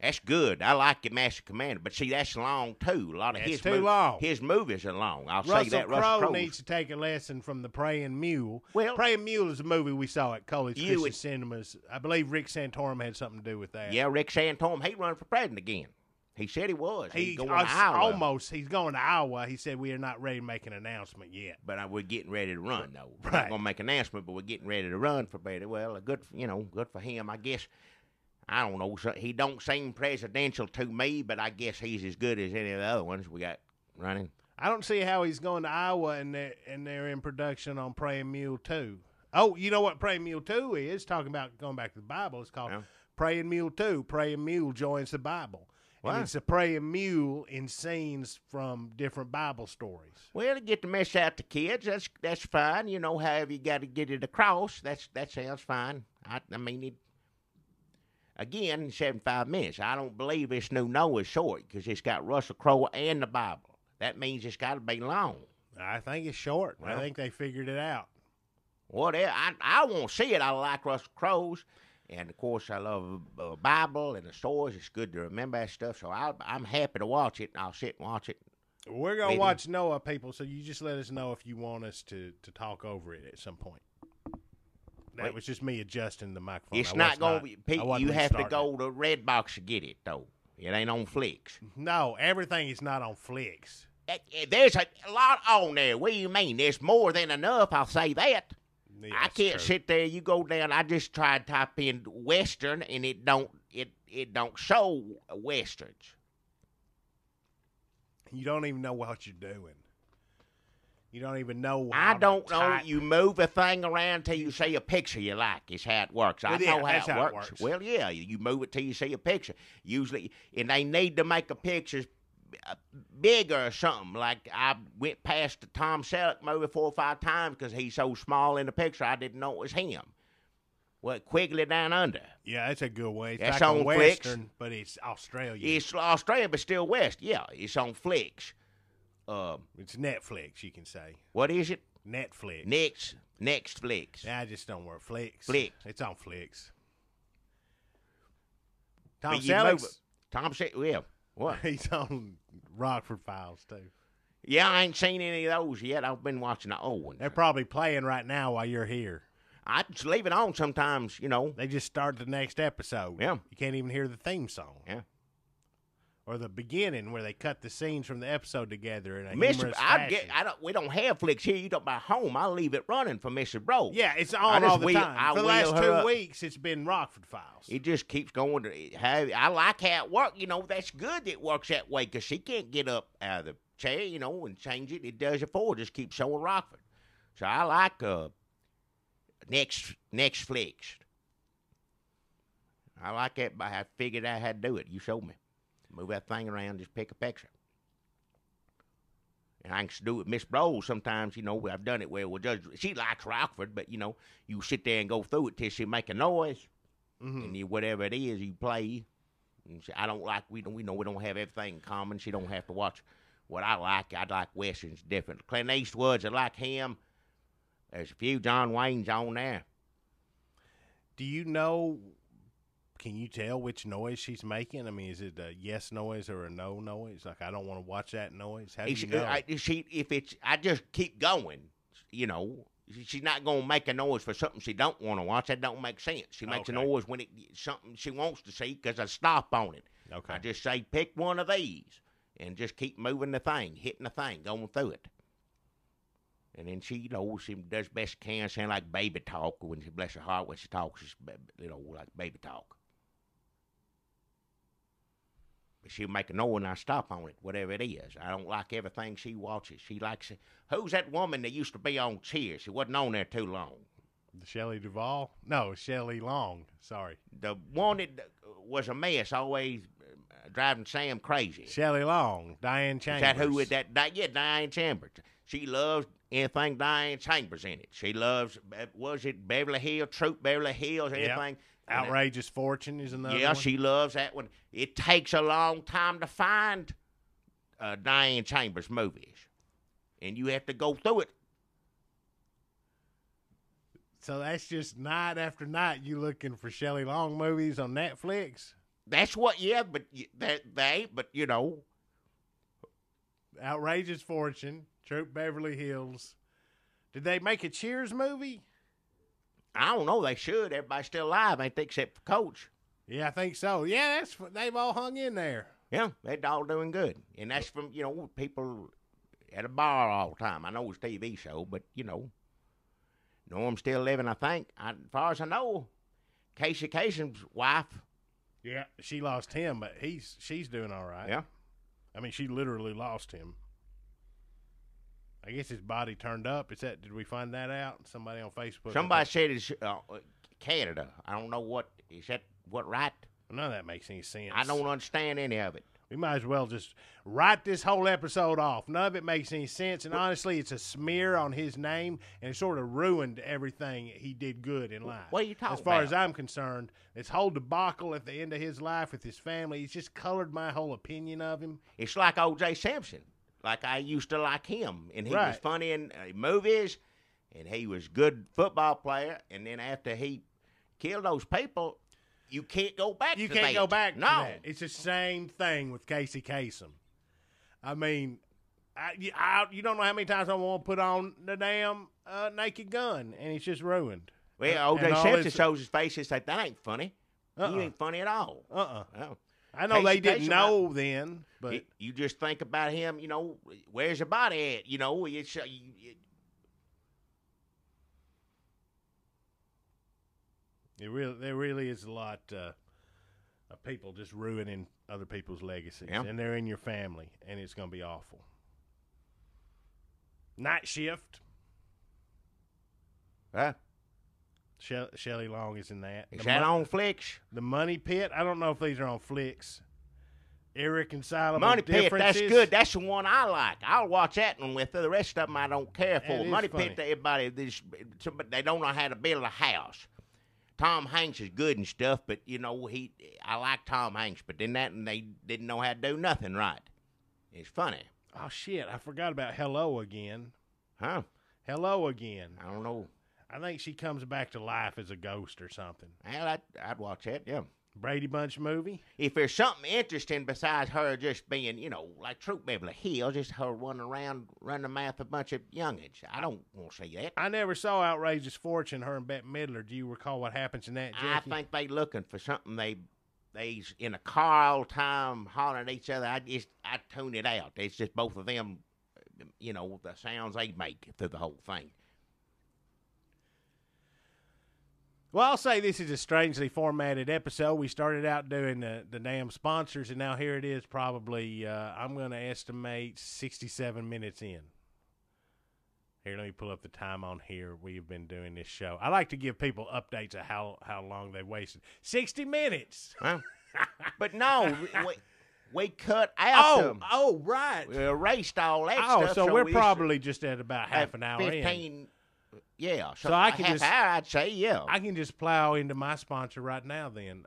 That's good. I like it, Master Commander. But see, that's long too. A lot of That's his too long. His movies are long. I'll say Russell that. Crowe Russell Crowe needs to take a lesson from the Praying Mule. Well- Praying Mule is a movie we saw at College You Christian would- Cinemas. I believe Rick Santorum had something to do with that. Yeah, Rick Santorum, he run for president again. He said he was. He's going to Iowa. almost. He's going to Iowa. He said we are not ready to make an announcement yet. But we're getting ready to run, though. We're Right. not going to make an announcement, but we're getting ready to run for president. Well, good for him. I guess, I don't know. He don't seem presidential to me, but I guess he's as good as any of the other ones we got running. I don't see how he's going to Iowa and they're in production on Praying Mule 2. Oh, you know what Praying Mule 2 is? Talking about going back to the Bible, it's called Yeah. Praying Mule 2. Praying Mule joins the Bible. Wow. And it's a praying mule in scenes from different Bible stories. Well, to get the message out to kids, that's fine. However you got to get it across, that sounds fine. I mean, again, 75 minutes. I don't believe this new Noah's short because it's got Russell Crowe and the Bible. That means it's got to be long. I think it's short. I Well- think they figured it out. Whatever. I won't see it. I like Russell Crowe's. And, of course, I love the Bible and the stories. It's good to remember that stuff. So I'm happy to watch it. I'll sit and watch it. We're going to Maybe. watch Noah, people, so you just let us know if you want us to talk over it at some point. That Wait. was just me adjusting the microphone. It's I not was going not- to I be. wasn't You have to restarting go to Redbox to get it, though. It ain't on Flicks. it. No, everything is not on Flicks. There's a lot on there. What do you mean? There's more than enough. I'll say that. Yeah, I that's can't true. sit there. You go down. I just tried to type in Western, and it don't show Westerns. You don't even know what you're doing. You don't even know I how don't to know. type. You move a thing around till you see a picture you like. Is how it works. I Well, yeah, know that's how how it it works. works. Well, yeah, you move it till you see a picture. Usually, and they need to make a picture bigger or something. Like I went past the Tom Selleck movie 4 or 5 times because he's so small in the picture. I didn't know it was him. Well, Quigley Down Under. Yeah, that's a good way. It's That's like a on Flicks. Western, but it's Australia. It's Australia, but still West. Yeah, it's on Flicks. It's Netflix, you can say. What is it? Netflix. Next Flicks. I just don't work Flicks. Flicks. It's on Flicks. Tom But you move Selleck's, it. Tom said, "Well, what? he's on Rockford Files, too. Yeah, I ain't seen any of those yet. I've been watching the old ones. They're probably playing right now while you're here. I just leave it on sometimes, They just start the next episode. Yeah. You can't even hear the theme song. Yeah. Or the beginning where they cut the scenes from the episode together in a Mr. humorous I fashion. we don't have flicks here. You talk about home. I leave it running for Mrs. Bro. Yeah, it's I on just all the wheel- time. I For the wheel last her 2 up. weeks, it's been Rockford Files. It just keeps going. I like how it works. That's good that it works that way because she can't get up out of the chair, and change it. It does it for her. Just keeps showing Rockford. So I like next flicks. I like that, but I figured out how to do it. You showed me. Move that thing around, just pick a picture. And I can do it with Miss Bros sometimes, I've done it where she likes Rockford, but, you sit there and go through it till she make a noise, and whatever it is, you play. And I don't like, we don't have everything in common. She don't have to watch what I like. I like Westerns different. Clint Eastwood's, I like him. There's a few John Wayne's on there. Do you know, can you tell which noise she's making? I mean, is it a yes noise or a no noise? Like, I don't want to watch that noise. How do you know? I just keep going, She's not going to make a noise for something she don't want to watch. That don't make sense. She makes a noise when it's something she wants to see because I stop on it. Okay. I just say, pick one of these and just keep moving the thing, hitting the thing, going through it. And then she does best she can, sound like baby talk when she, bless her heart, when she talks, it's, like baby talk. But she'll make a noise and I stop on it, whatever it is. I don't like everything she watches. She likes it. Who's that woman that used to be on Cheers? She wasn't on there too long. Shelley Duvall? No, Shelley Long. Sorry. The one that was a mess, always driving Sam crazy. Shelley Long. Diane Chambers. Is that who is that? Yeah, Diane Chambers. She loves anything Diane Chambers in it. She loves, was it Beverly Hills, Troop Beverly Hills, anything. Outrageous Fortune is another Yeah, one. she loves that one. It takes a long time to find Diane Chambers movies, and you have to go through it. So that's just night after night you looking for Shelley Long movies on Netflix? That's what, yeah, but Outrageous Fortune, Troop Beverly Hills. Did they make a Cheers movie? I don't know. They should. Everybody's still alive, ain't they, except for Coach. Yeah, I think so. Yeah, they've all hung in there. Yeah, they're all doing good. And that's from, people at a bar all the time. I know it's a TV show, but, Norm's still living, I think. As far as I know, Casey Kasem's wife. Yeah, she lost him, but she's doing all right. Yeah. I mean, she literally lost him. I guess his body turned up. Did we find that out? Somebody on Facebook. Somebody said it's Canada. I don't know is that right? None of that makes any sense. I don't understand any of it. We might as well just write this whole episode off. None of it makes any sense, and honestly, it's a smear on his name, and it sort of ruined everything he did good in life. What are you talking As far about? as I'm concerned, this whole debacle at the end of his life with his family, it's just colored my whole opinion of him. It's like O.J. Simpson. Like I used to like him, and he was Right. funny in movies, and he was a good football player. And then after he killed those people, you can't go back. You to can't that. go back No, to that. It's the same thing with Casey Kasem. I mean, you don't know how many times I want to put on the damn Naked Gun, and it's just ruined. Well, And O.J. all Simpson this- shows his face and say, "That ain't funny. Uh-uh. You ain't funny at all." Uh-uh. Oh. I know Casey they didn't Kasem, know then, but You just think about him. Where's your body at? It's there really is a lot of people just ruining other people's legacies, Yeah. and they're in your family, and it's going to be awful. Night Shift. huh? Shelley Long is in that. Is that on Flicks? The Money Pit. I don't know if these are on Flicks. Irreconcilable Money Pit, that's Differences. good. That's the one I like. I'll watch that one with her. The rest of them I don't care for. That is Money funny. Pit, everybody, they don't know how to build a house. Tom Hanks is good and stuff, but I like Tom Hanks, but then they didn't know how to do nothing right. It's funny, Oh shit! I forgot about Hello Again. huh? Hello Again. I don't know. I think she comes back to life as a ghost or something. Well, I'd watch that. Yeah, Brady Bunch movie. If there's something interesting besides her just being, like Troop Beverly Hills, just her running around, running the mouth of a bunch of youngins. I don't want to see that. I never saw Outrageous Fortune, her and Bette Midler. Do you recall what happens in that, Jackie? I think they looking for something. They's in a car all the time, hollering at each other. I tune it out. It's just both of them, the sounds they make through the whole thing. Well, I'll say this is a strangely formatted episode. We started out doing the damn sponsors, and now here it is probably, I'm going to estimate 67 minutes in. Here, let me pull up the time on here we've been doing this show. I like to give people updates of how long they wasted. 60 minutes. Huh? But no, we cut out right. We erased all that stuff. So we're probably just at about half an hour 15, in. Yeah, so I can hour, I'd say, yeah. I can just plow into my sponsor right now then.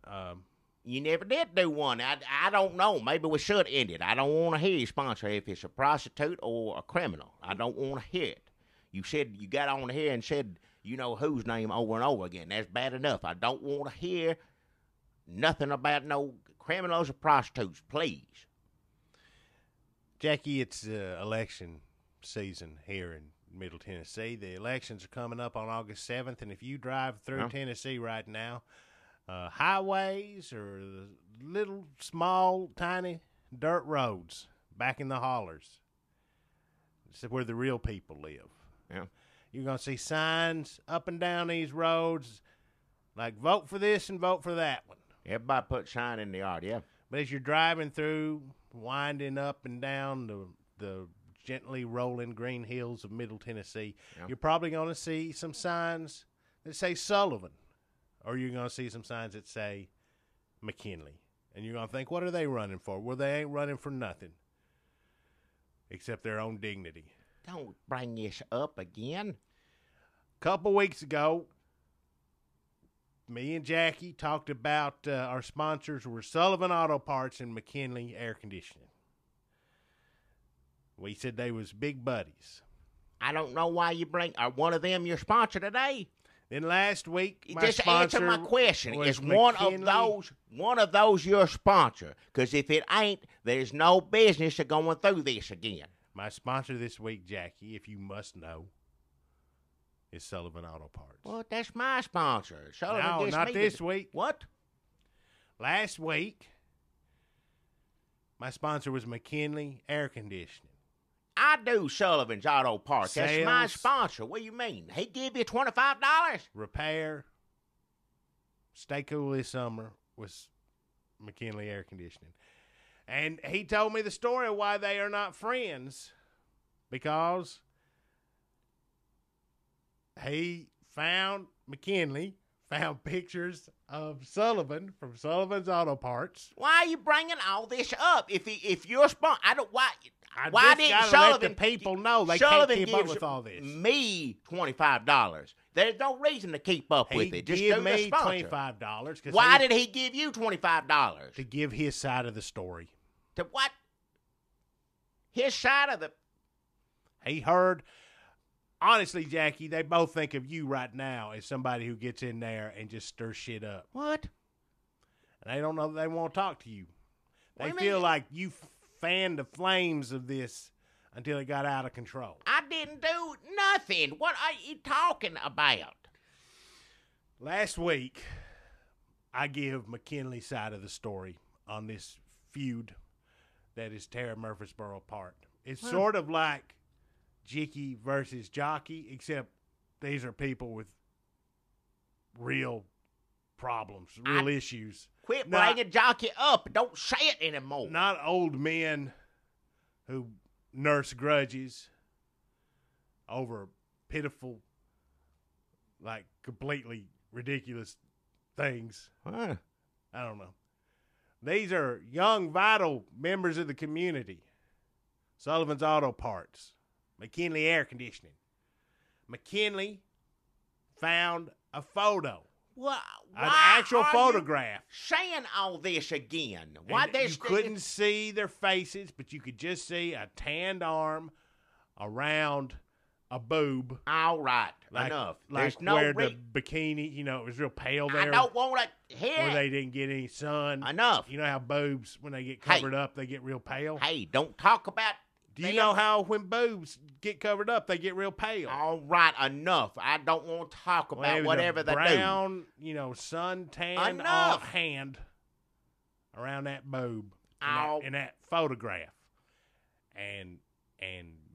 You never did do one. I don't know. Maybe we should end it. I don't want to hear your sponsor if it's a prostitute or a criminal. I don't want to hear it. You said you got on here and said whose name over and over again. That's bad enough. I don't want to hear nothing about no criminals or prostitutes, please. Jackie, it's election season here in Middle Tennessee. The elections are coming up on August 7th, and if you drive through Tennessee right now, highways or the little, small, tiny dirt roads back in the hollers, it's where the real people live. Yeah. You're going to see signs up and down these roads like vote for this and vote for that one. Everybody put sign in the yard, yeah. But as you're driving through, winding up and down the gently rolling green hills of Middle Tennessee, you're probably going to see some signs that say Sullivan, or you're going to see some signs that say McKinley. And you're going to think, what are they running for? Well, they ain't running for nothing except their own dignity. Don't bring this up again. A couple weeks ago, me and Jackie talked about our sponsors were Sullivan Auto Parts and McKinley Air Conditioning. We said they was big buddies. I don't know why you are one of them your sponsor today. Then last week, my just sponsor answer my question. Is McKinley. one of those your sponsor? Because if it ain't, there's no business of going through this again. My sponsor this week, Jackie, if you must know, is Sullivan Auto Parts. Well, that's my sponsor. Sullivan No, not this week. What? Last week, my sponsor was McKinley Air Conditioning. I do Sullivan's Auto Parts. That's my Sales. sponsor. What do you mean? He give you $25? Repair, stay cool this summer was McKinley Air Conditioning. And he told me the story of why they are not friends, because he found pictures of Sullivan from Sullivan's Auto Parts. Why are you bringing all this up? If you're sponsor, I don't. Why just didn't gotta Sullivan? let the people know they Sullivan can't keep up gives with all this. Me $25. There's no reason to keep up with He it. Just give do the me sponsor. $25. Why did he give you $25? To give his side of the story. To what? His side of the. He heard. Honestly, Jackie, they both think of you right now as somebody who gets in there and just stirs shit up. What? And they don't know that they won't talk to you. They What do you feel mean? like you fanned the flames of this until it got out of control. I didn't do nothing. What are you talking about? Last week, I give McKinley's side of the story on this feud that is tearing Murfreesboro apart. It's sort of like Jicky versus Jockey, except these are people with real problems, real issues. Quit Not- bringing Jockey up. Don't say it anymore. Not old men who nurse grudges over pitiful, like completely ridiculous things. Huh. I don't know. These are young, vital members of the community. Sullivan's Auto Parts, McKinley Air Conditioning. McKinley found a photo, Well, an why actual are photograph. you saying all this again? Why And there's you couldn't see their faces, but you could just see a tanned arm around a boob. All right, Like, enough. Like There's no where re- the bikini, it was real pale I there. don't want to hear Where it. they didn't get any sun. Enough. You know how boobs, when they get Hey. covered up, they get real pale? Hey, don't talk about. Do you them. know how when boobs get covered up, they get real pale? All right, enough. I don't want to talk Well, about it was whatever a they do. brown, sun tanned Enough. hand around that boob Oh. in that photograph. And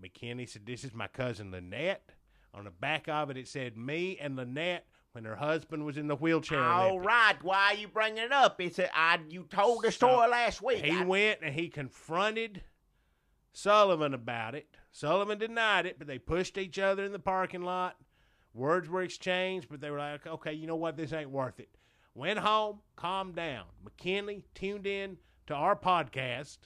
McKinney said, "This is my cousin Lynette." On the back of it, it said, "Me and Lynette when her husband was in the wheelchair All Olympics." right, why are you bringing it up? You told the story last week. He went and he confronted Sullivan about it. Sullivan denied it, but they pushed each other in the parking lot. Words were exchanged, but they were like, okay, you know what? This ain't worth it. Went home, calmed down. McKinley tuned in to our podcast,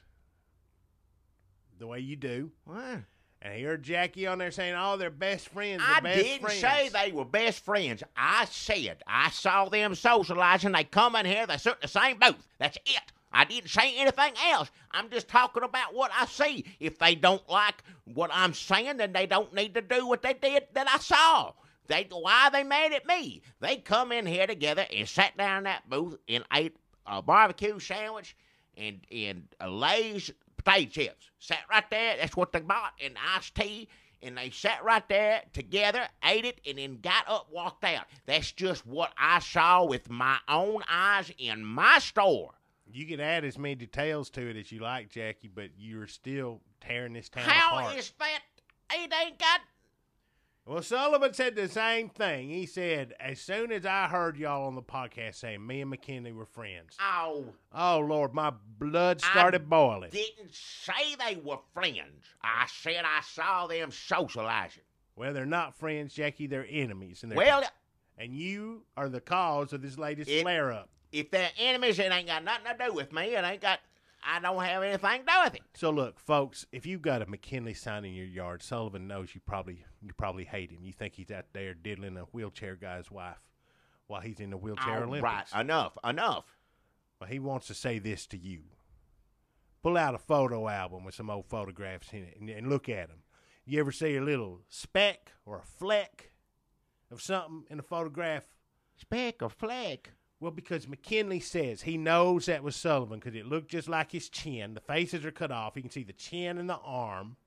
the way you do, What? and he heard Jackie on there saying, oh, they're best friends. I They're best didn't friends. say they were best friends. I said I saw them socializing. They come in here. They sit in the same booth. That's it. I didn't say anything else. I'm just talking about what I see. If they don't like what I'm saying, then they don't need to do what they did that I saw. Why are they mad at me? They come in here together and sat down in that booth and ate a barbecue sandwich and Lay's potato chips. Sat right there. That's what they bought, and iced tea. And they sat right there together, ate it, and then got up, walked out. That's just what I saw with my own eyes in my store. You can add as many details to it as you like, Jackie, but you're still tearing this town How apart. is that? It ain't got. Well, Sullivan said the same thing. He said, as soon as I heard y'all on the podcast saying me and McKinley were friends, Oh, oh, Lord, my blood started boiling. didn't say they were friends. I said I saw them socializing. Well, they're not friends, Jackie. They're enemies. And, Well, and you are the cause of this latest It- flare-up. if they're enemies, it ain't got nothing to do with me. I don't have anything to do with it. So, look, folks, if you've got a McKinley sign in your yard, Sullivan knows you probably hate him. You think he's out there diddling a wheelchair guy's wife while he's in the wheelchair All Olympics. right, enough. Well, he wants to say this to you. Pull out a photo album with some old photographs in it and look at them. You ever see a little speck or a fleck of something in a photograph? Speck or fleck? Well, because McKinley says he knows that was Sullivan because it looked just like his chin. The faces are cut off. You can see the chin and the arm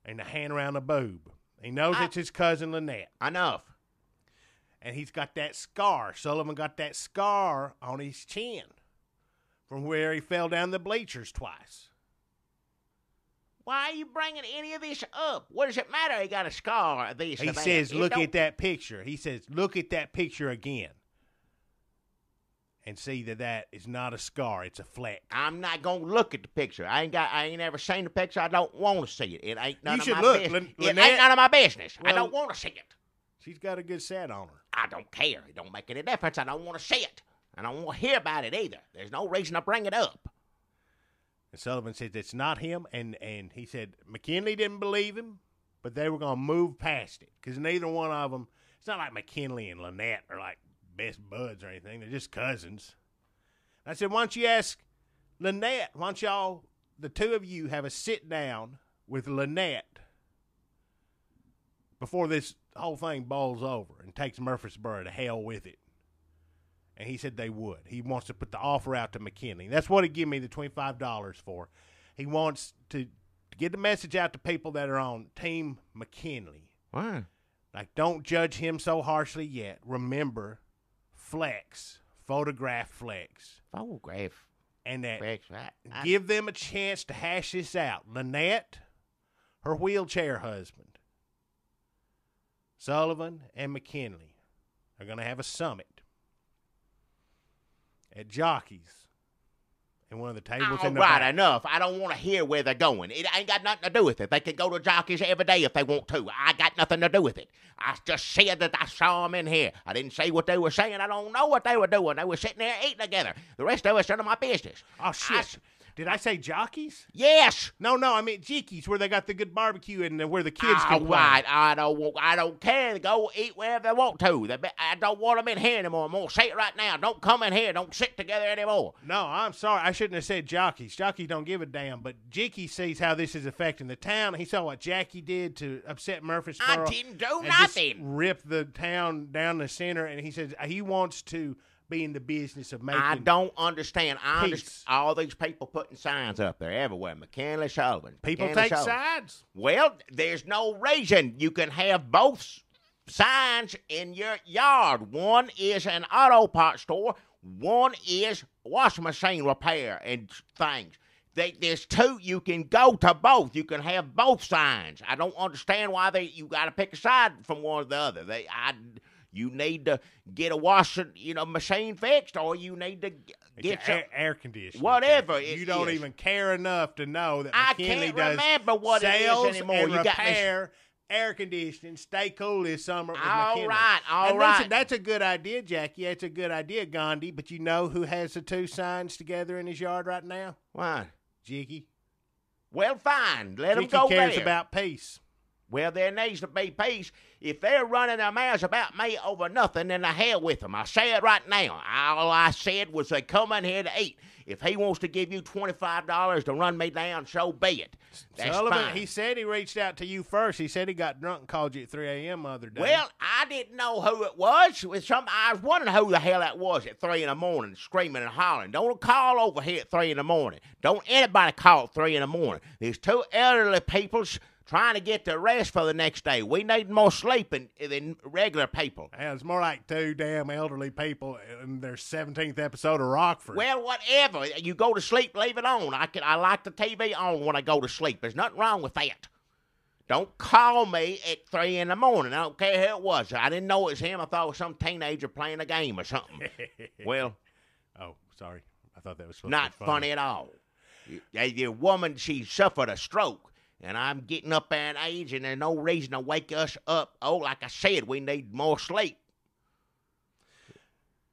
and the hand around the boob. He knows it's his cousin Lynette. Enough. And he's got that scar. Sullivan got that scar on his chin from where he fell down the bleachers twice. Why are you bringing any of this up? What does it matter? He got a scar. He says, look at that picture. He says, look at that picture again. And see that is not a scar. It's a fleck. I'm not gonna look at the picture. I ain't ever seen the picture. I don't want to see it. It ain't none You of should my look, business. It Lynette. ain't none of my business. I Well- don't want to see it. She's got a good set on her. I don't care. It don't make any difference. I don't want to see it. I don't want to hear about it either. There's no reason to bring it up. And Sullivan says it's not him. And he said McKinley didn't believe him, but they were going to move past it because neither one of them, it's not like McKinley and Lynette are like best buds or anything. They're just cousins. I said, why don't you ask Lynette? Why don't y'all, the two of you, have a sit down with Lynette before this whole thing boils over and takes Murfreesboro to hell with it? And he said they would. He wants to put the offer out to McKinley. That's what he gave me the $25 for. He wants to get the message out to people that are on Team McKinley. Why? Like, don't judge him so harshly yet. Remember, flex, photograph flex. Photograph. And that Right. give them a chance to hash this out. Lynette, her wheelchair husband, Sullivan, and McKinley are going to have a summit at Jockey's in one of the tables All in the right, back. enough. I don't want to hear where they're going. It ain't got nothing to do with it. They can go to Jockey's every day if they want to. I got nothing to do with it. I just said that I saw them in here. I didn't say what they were saying. I don't know what they were doing. They were sitting there eating together. The rest of it's none of my business. Oh, shit. Did I say jockeys? Yes. No, I mean Jickeys, where they got the good barbecue and where the kids All can play. right, I don't care. Go eat wherever they want to. I don't want them in here anymore. I'm gonna say it right now. Don't come in here. Don't sit together anymore. No, I'm sorry. I shouldn't have said jockeys. Jockeys don't give a damn. But Jicky sees how this is affecting the town. He saw what Jackie did to upset Murfreesboro. I didn't do and just nothing. rip the town down the center, and he says he wants to be in the business of making. I don't understand. I peace. understand all these people putting signs up there everywhere. McKinley Sullivan. People McKinley take Sullivan. sides. Well, there's no reason you can have both signs in your yard. One is an auto parts store. One is washing machine repair and things. There's two. You can go to both. You can have both signs. I don't understand why you got to pick a side from one or the other. You need to get a washing, machine fixed, or you need to get some air conditioning. whatever. You don't is. even care enough to know that I McKinley can't does remember what it sales is anymore. and You got me. repair, air conditioning, stay cool this summer with All McKinley. right, all and right. Listen, that's a good idea, Jackie. That's a good idea, Gandhi. But you know who has the two signs together in his yard right now? Why? Jiggy. Well, fine. Let them Jiggy go cares there. about peace. Well, there needs to be peace. If they're running their mouths about me over nothing, then the hell with them. I say it right now. All I said was they come in here to eat. If he wants to give you $25 to run me down, so be it. That's Sullivan, fine. he said he reached out to you first. He said he got drunk and called you at 3 a.m. the other day. Well, I didn't know who it was. I was wondering who the hell that was at 3 in the morning, screaming and hollering. Don't call over here at 3 in the morning. Don't anybody call at 3 in the morning. There's two elderly people trying to get the rest for the next day. We need more sleep than regular people. Yeah, it's more like two damn elderly people in their 17th episode of Rockford. Well, whatever. You go to sleep, leave it on. I like the TV on when I go to sleep. There's nothing wrong with that. Don't call me at 3 in the morning. I don't care who it was. I didn't know it was him. I thought it was some teenager playing a game or something. Well, oh, sorry. I thought that was supposed not to be funny at all. The woman, she suffered a stroke. And I'm getting up there in age, and there's no reason to wake us up. Oh, like I said, we need more sleep.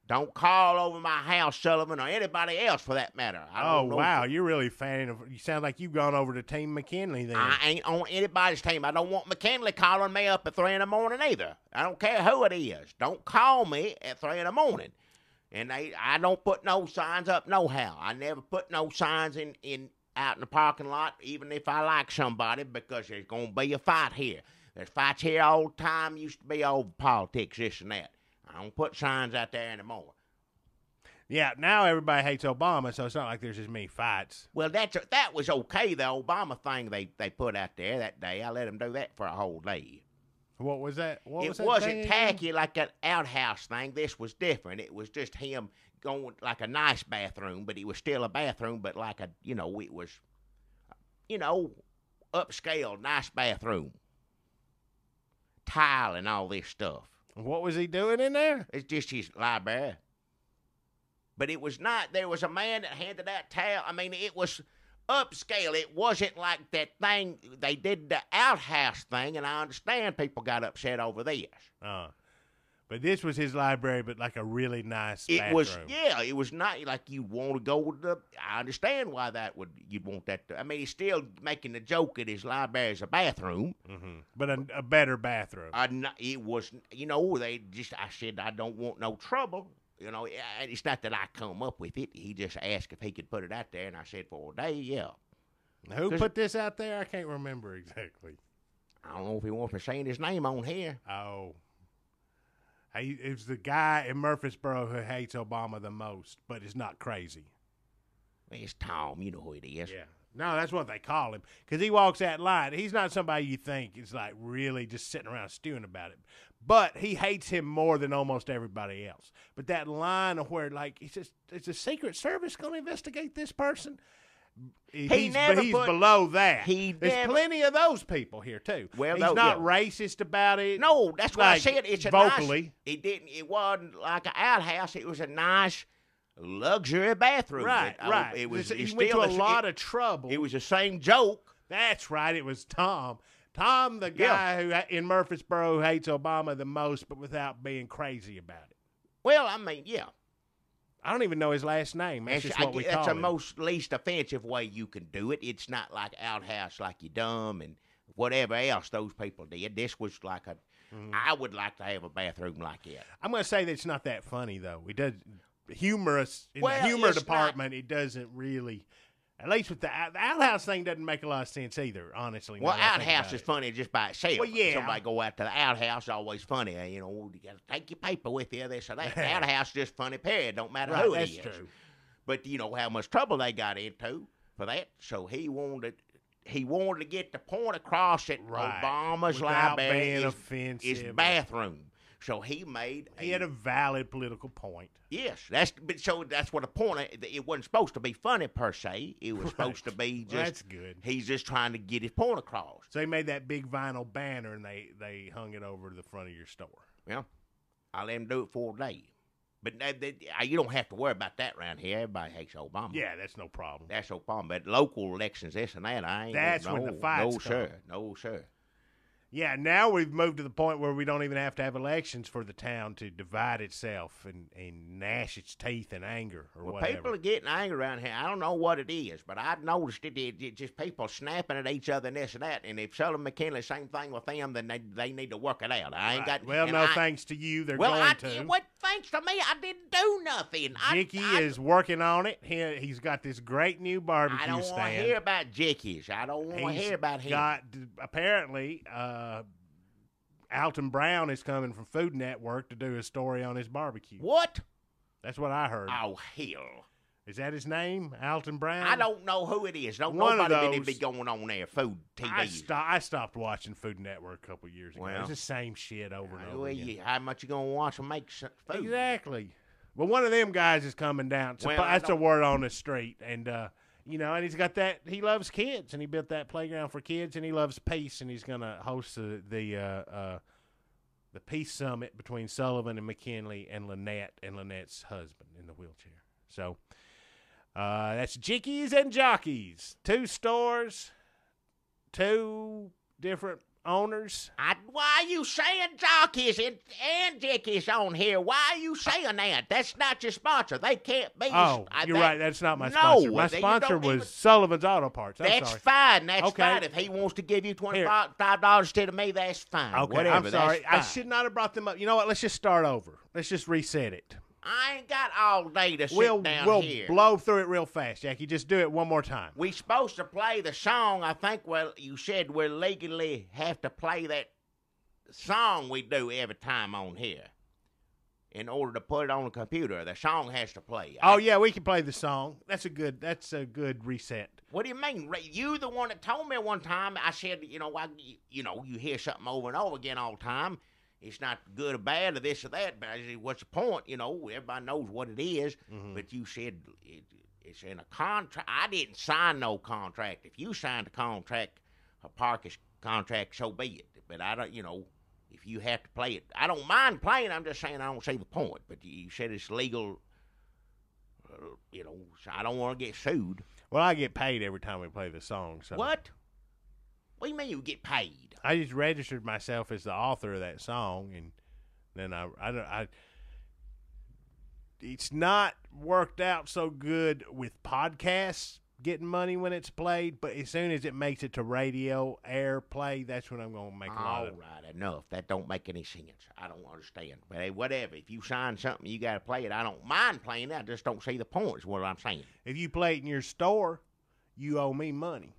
Don't call over my house, Sullivan, or anybody else for that matter. Oh, wow. You're really fan of – you sound like you've gone over to Team McKinley then. I ain't on anybody's team. I don't want McKinley calling me up at 3 in the morning either. I don't care who it is. Don't call me at 3 in the morning. And I don't put no signs up nohow. I never put no signs out in the parking lot, even if I like somebody, because there's going to be a fight here. There's fights here all the time. Used to be over politics, this and that. I don't put signs out there anymore. Yeah, now everybody hates Obama, so it's not like there's as many fights. Well, that was okay, the Obama thing they put out there that day. I let them do that for a whole day. What was that? It wasn't tacky like an outhouse thing. This was different. It was just him going like a nice bathroom, but it was still a bathroom, but like it was, upscale, nice bathroom. Tile and all this stuff. What was he doing in there? It's just his library. But it was not, there was a man that handed out towel. I mean, it was upscale. It wasn't like that thing, they did the outhouse thing, and I understand people got upset over this. But this was his library, but like a really nice bathroom. It was not like you'd want to go with I understand why you'd want that. I mean, he's still making the joke that his library is a bathroom. Mm-hmm. But a better bathroom. It was, I said, I don't want no trouble. It's not that I come up with it. He just asked if he could put it out there, and I said, for a day, yeah. Who put this out there? I can't remember exactly. I don't know if he wants me saying his name on here. Oh. It's the guy in Murfreesboro who hates Obama the most, but is not crazy. It's Tom. You know who it is. Yeah. No, that's what they call him, because he walks that line. He's not somebody you think is like really just sitting around stewing about it. But he hates him more than almost everybody else. But that line of where, like, he says, is the Secret Service going to investigate this person? He's below that. There's plenty of those people here too. Well, he's not racist about it. No, that's what I said. It's vocally. It wasn't like an outhouse. It was a nice luxury bathroom. Right. It was. He went to a lot of trouble. It was the same joke. That's right. It was Tom. Tom, the guy who in Murfreesboro who hates Obama the most, but without being crazy about it. Well, I mean, yeah. I don't even know his last name. That's just what we call That's the him. most least offensive way you can do it. It's not like outhouse like you dumb and whatever else those people did. This was like a. I would like to have a bathroom like that. I'm going to say that it's not that funny though. He does humorous in Well, the humor it's department. It doesn't really. At least with the outhouse thing doesn't make a lot of sense either. Honestly, Well, now that I think outhouse about is it. funny just by itself. Well, yeah. Somebody go out to the outhouse, always funny. You got to take your paper with you, this or that. The outhouse just funny, period. Don't matter Right, who it that's is. true. But you know how much trouble they got into for that. So he wanted to get the point across that Right. Obama's Without library being is offensive. bathroom. So he made. He had a valid political point. Yes, that's what the point. It wasn't supposed to be funny per se. It was supposed to be just. Well, that's good. He's just trying to get his point across. So he made that big vinyl banner and they hung it over the front of your store. Yeah, I let him do it for a day. But you don't have to worry about that around here. Everybody hates Obama. Yeah, that's no problem. That's no problem. But local elections, this and that, I ain't. That's no, when the fights No, come. sir. No, sir. Yeah, now we've moved to the point where we don't even have to have elections for the town to divide itself and gnash its teeth in anger or Well, whatever. people are getting angry around here. I don't know what it is, but I've noticed it just people snapping at each other and this and that. And if Sullivan McKinley, same thing with them, then they need to work it out. I ain't got. Well, and no I- thanks to you. They're Well, going to. what thanks to me, I didn't do nothing. Jicky I is working on it. He's got this great new barbecue I don't want to stand. hear about Jickies. I don't want to He's hear about him. got apparently Alton Brown is coming from Food Network to do a story on his barbecue. What? That's what I heard. Oh hell! Is that his name, Alton Brown? I don't know who it is. Don't One of nobody those- be going on there. Food TV. I stopped watching Food Network a couple years ago. Well, it's the same shit over and over Well, again. how much you gonna watch them make food? Exactly. Well, one of them guys is coming down. So Well, I that's a don't- word on the street, and and he's got that. He loves kids, and he built that playground for kids, and he loves peace, and he's going to host the peace summit between Sullivan and McKinley and Lynette's husband in the wheelchair. So that's Jickies and Jockeys, 2 stores, 2 different owners. Why are you saying jockeys and jickies on here? Why are you saying that? That's not your sponsor. They can't be. Oh, you're right. That's not my No, sponsor. My you sponsor don't was even- Sullivan's Auto Parts. I'm That's sorry. fine. That's Okay. fine. If he wants to give you $25 instead of me, that's fine. Okay, Whatever. I'm sorry. That's I fine. should not have brought them up. You know what? Let's just start over. Let's just reset it. I ain't got all day to sit We'll down here. blow through it real fast, Jackie. Just do it one more time. We supposed to play the song. I think. Well, you said we legally have to play that song we do every time on here. In order to put it on the computer, the song has to play. Oh yeah, we can play the song. That's a good reset. What do you mean? You the one that told me one time. I said, you hear something over and over again all the time. It's not good or bad or this or that. But I said, what's the point? Everybody knows what it is. Mm-hmm. But you said it's in a contract. I didn't sign no contract. If you signed a contract, a parkers contract, so be it. But I don't, if you have to play it, I don't mind playing. I'm just saying I don't see the point. But you said it's legal. So I don't want to get sued. Well, I get paid every time we play the song. So What? What do you mean you get paid? I just registered myself as the author of that song, and then it's not worked out so good with podcasts getting money when it's played, but as soon as it makes it to radio airplay, that's when I'm going to make a lot All of. right, enough. That don't make any sense. I don't understand. But hey, whatever. If you sign something, you got to play it. I don't mind playing it. I just don't see the point. Is what I'm saying. If you play it in your store, you owe me money.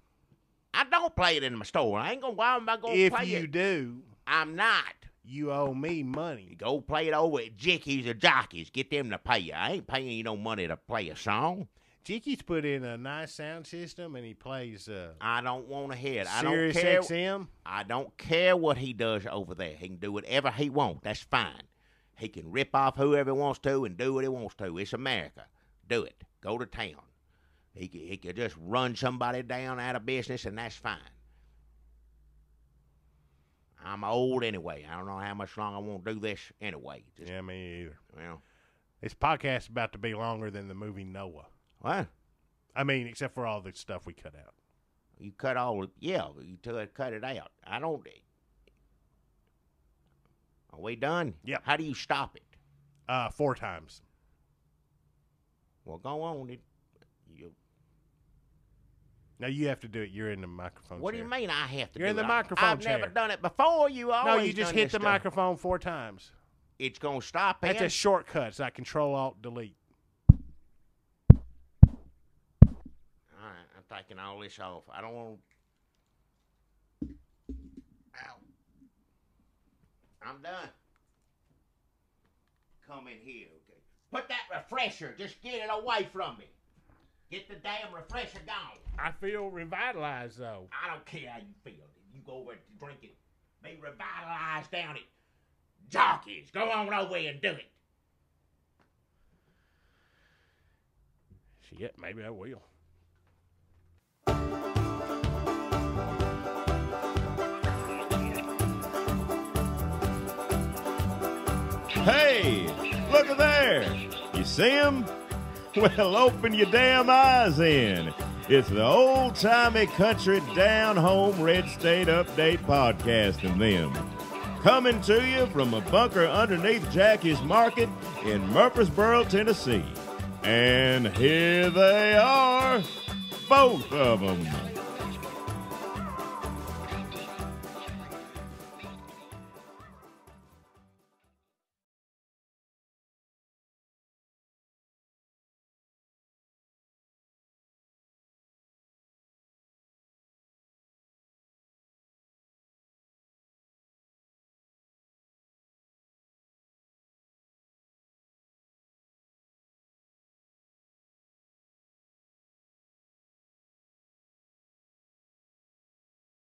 I don't play it in my store. I ain't gonna. Why am I gonna If play you it? do, I'm not. you owe me money. Go play it over at Jickies or Jockeys. Get them to pay you. I ain't paying you no money to play a song. Jiki's put in a nice sound system, and he plays I don't want to hear it. I Sirius don't care. XM. I don't care what he does over there. He can do whatever he wants. That's fine. He can rip off whoever he wants to and do what he wants to. It's America. Do it. Go to town. He could just run somebody down out of business, and that's fine. I'm old anyway. I don't know how much longer I want to do this anyway. Just, Yeah, me either. Well, This podcast is about to be longer than the movie Noah. what? I mean, except for all the stuff we cut out. You cut all – yeah, you cut it out. I don't – are we done? Yep. How do you stop it? 4 times. Well, go on. Now you have to do it. You're in the microphone. What do chair. you mean I have to You're do in the it? microphone I've chair. never done it before. You always No, you just done hit this the stuff. microphone 4 times. It's going to stop That's it. a shortcut. It's like Control-Alt-Delete. All right, I'm taking all this off. I don't want. Ow. I'm done. Come in here, okay? Put that refresher. Just get it away from me. Get the damn refresher gone. I feel revitalized, though. I don't care how you feel. You go over and drink it. Be revitalized down at Jockey's. Go on over and do it. Shit, maybe I will. Hey, look at there. You see him? Well, open your damn eyes in. It's the old-timey country down-home red state update podcast and them. Coming to you from a bunker underneath Jackie's Market in Murfreesboro, Tennessee. And here they are, both of them.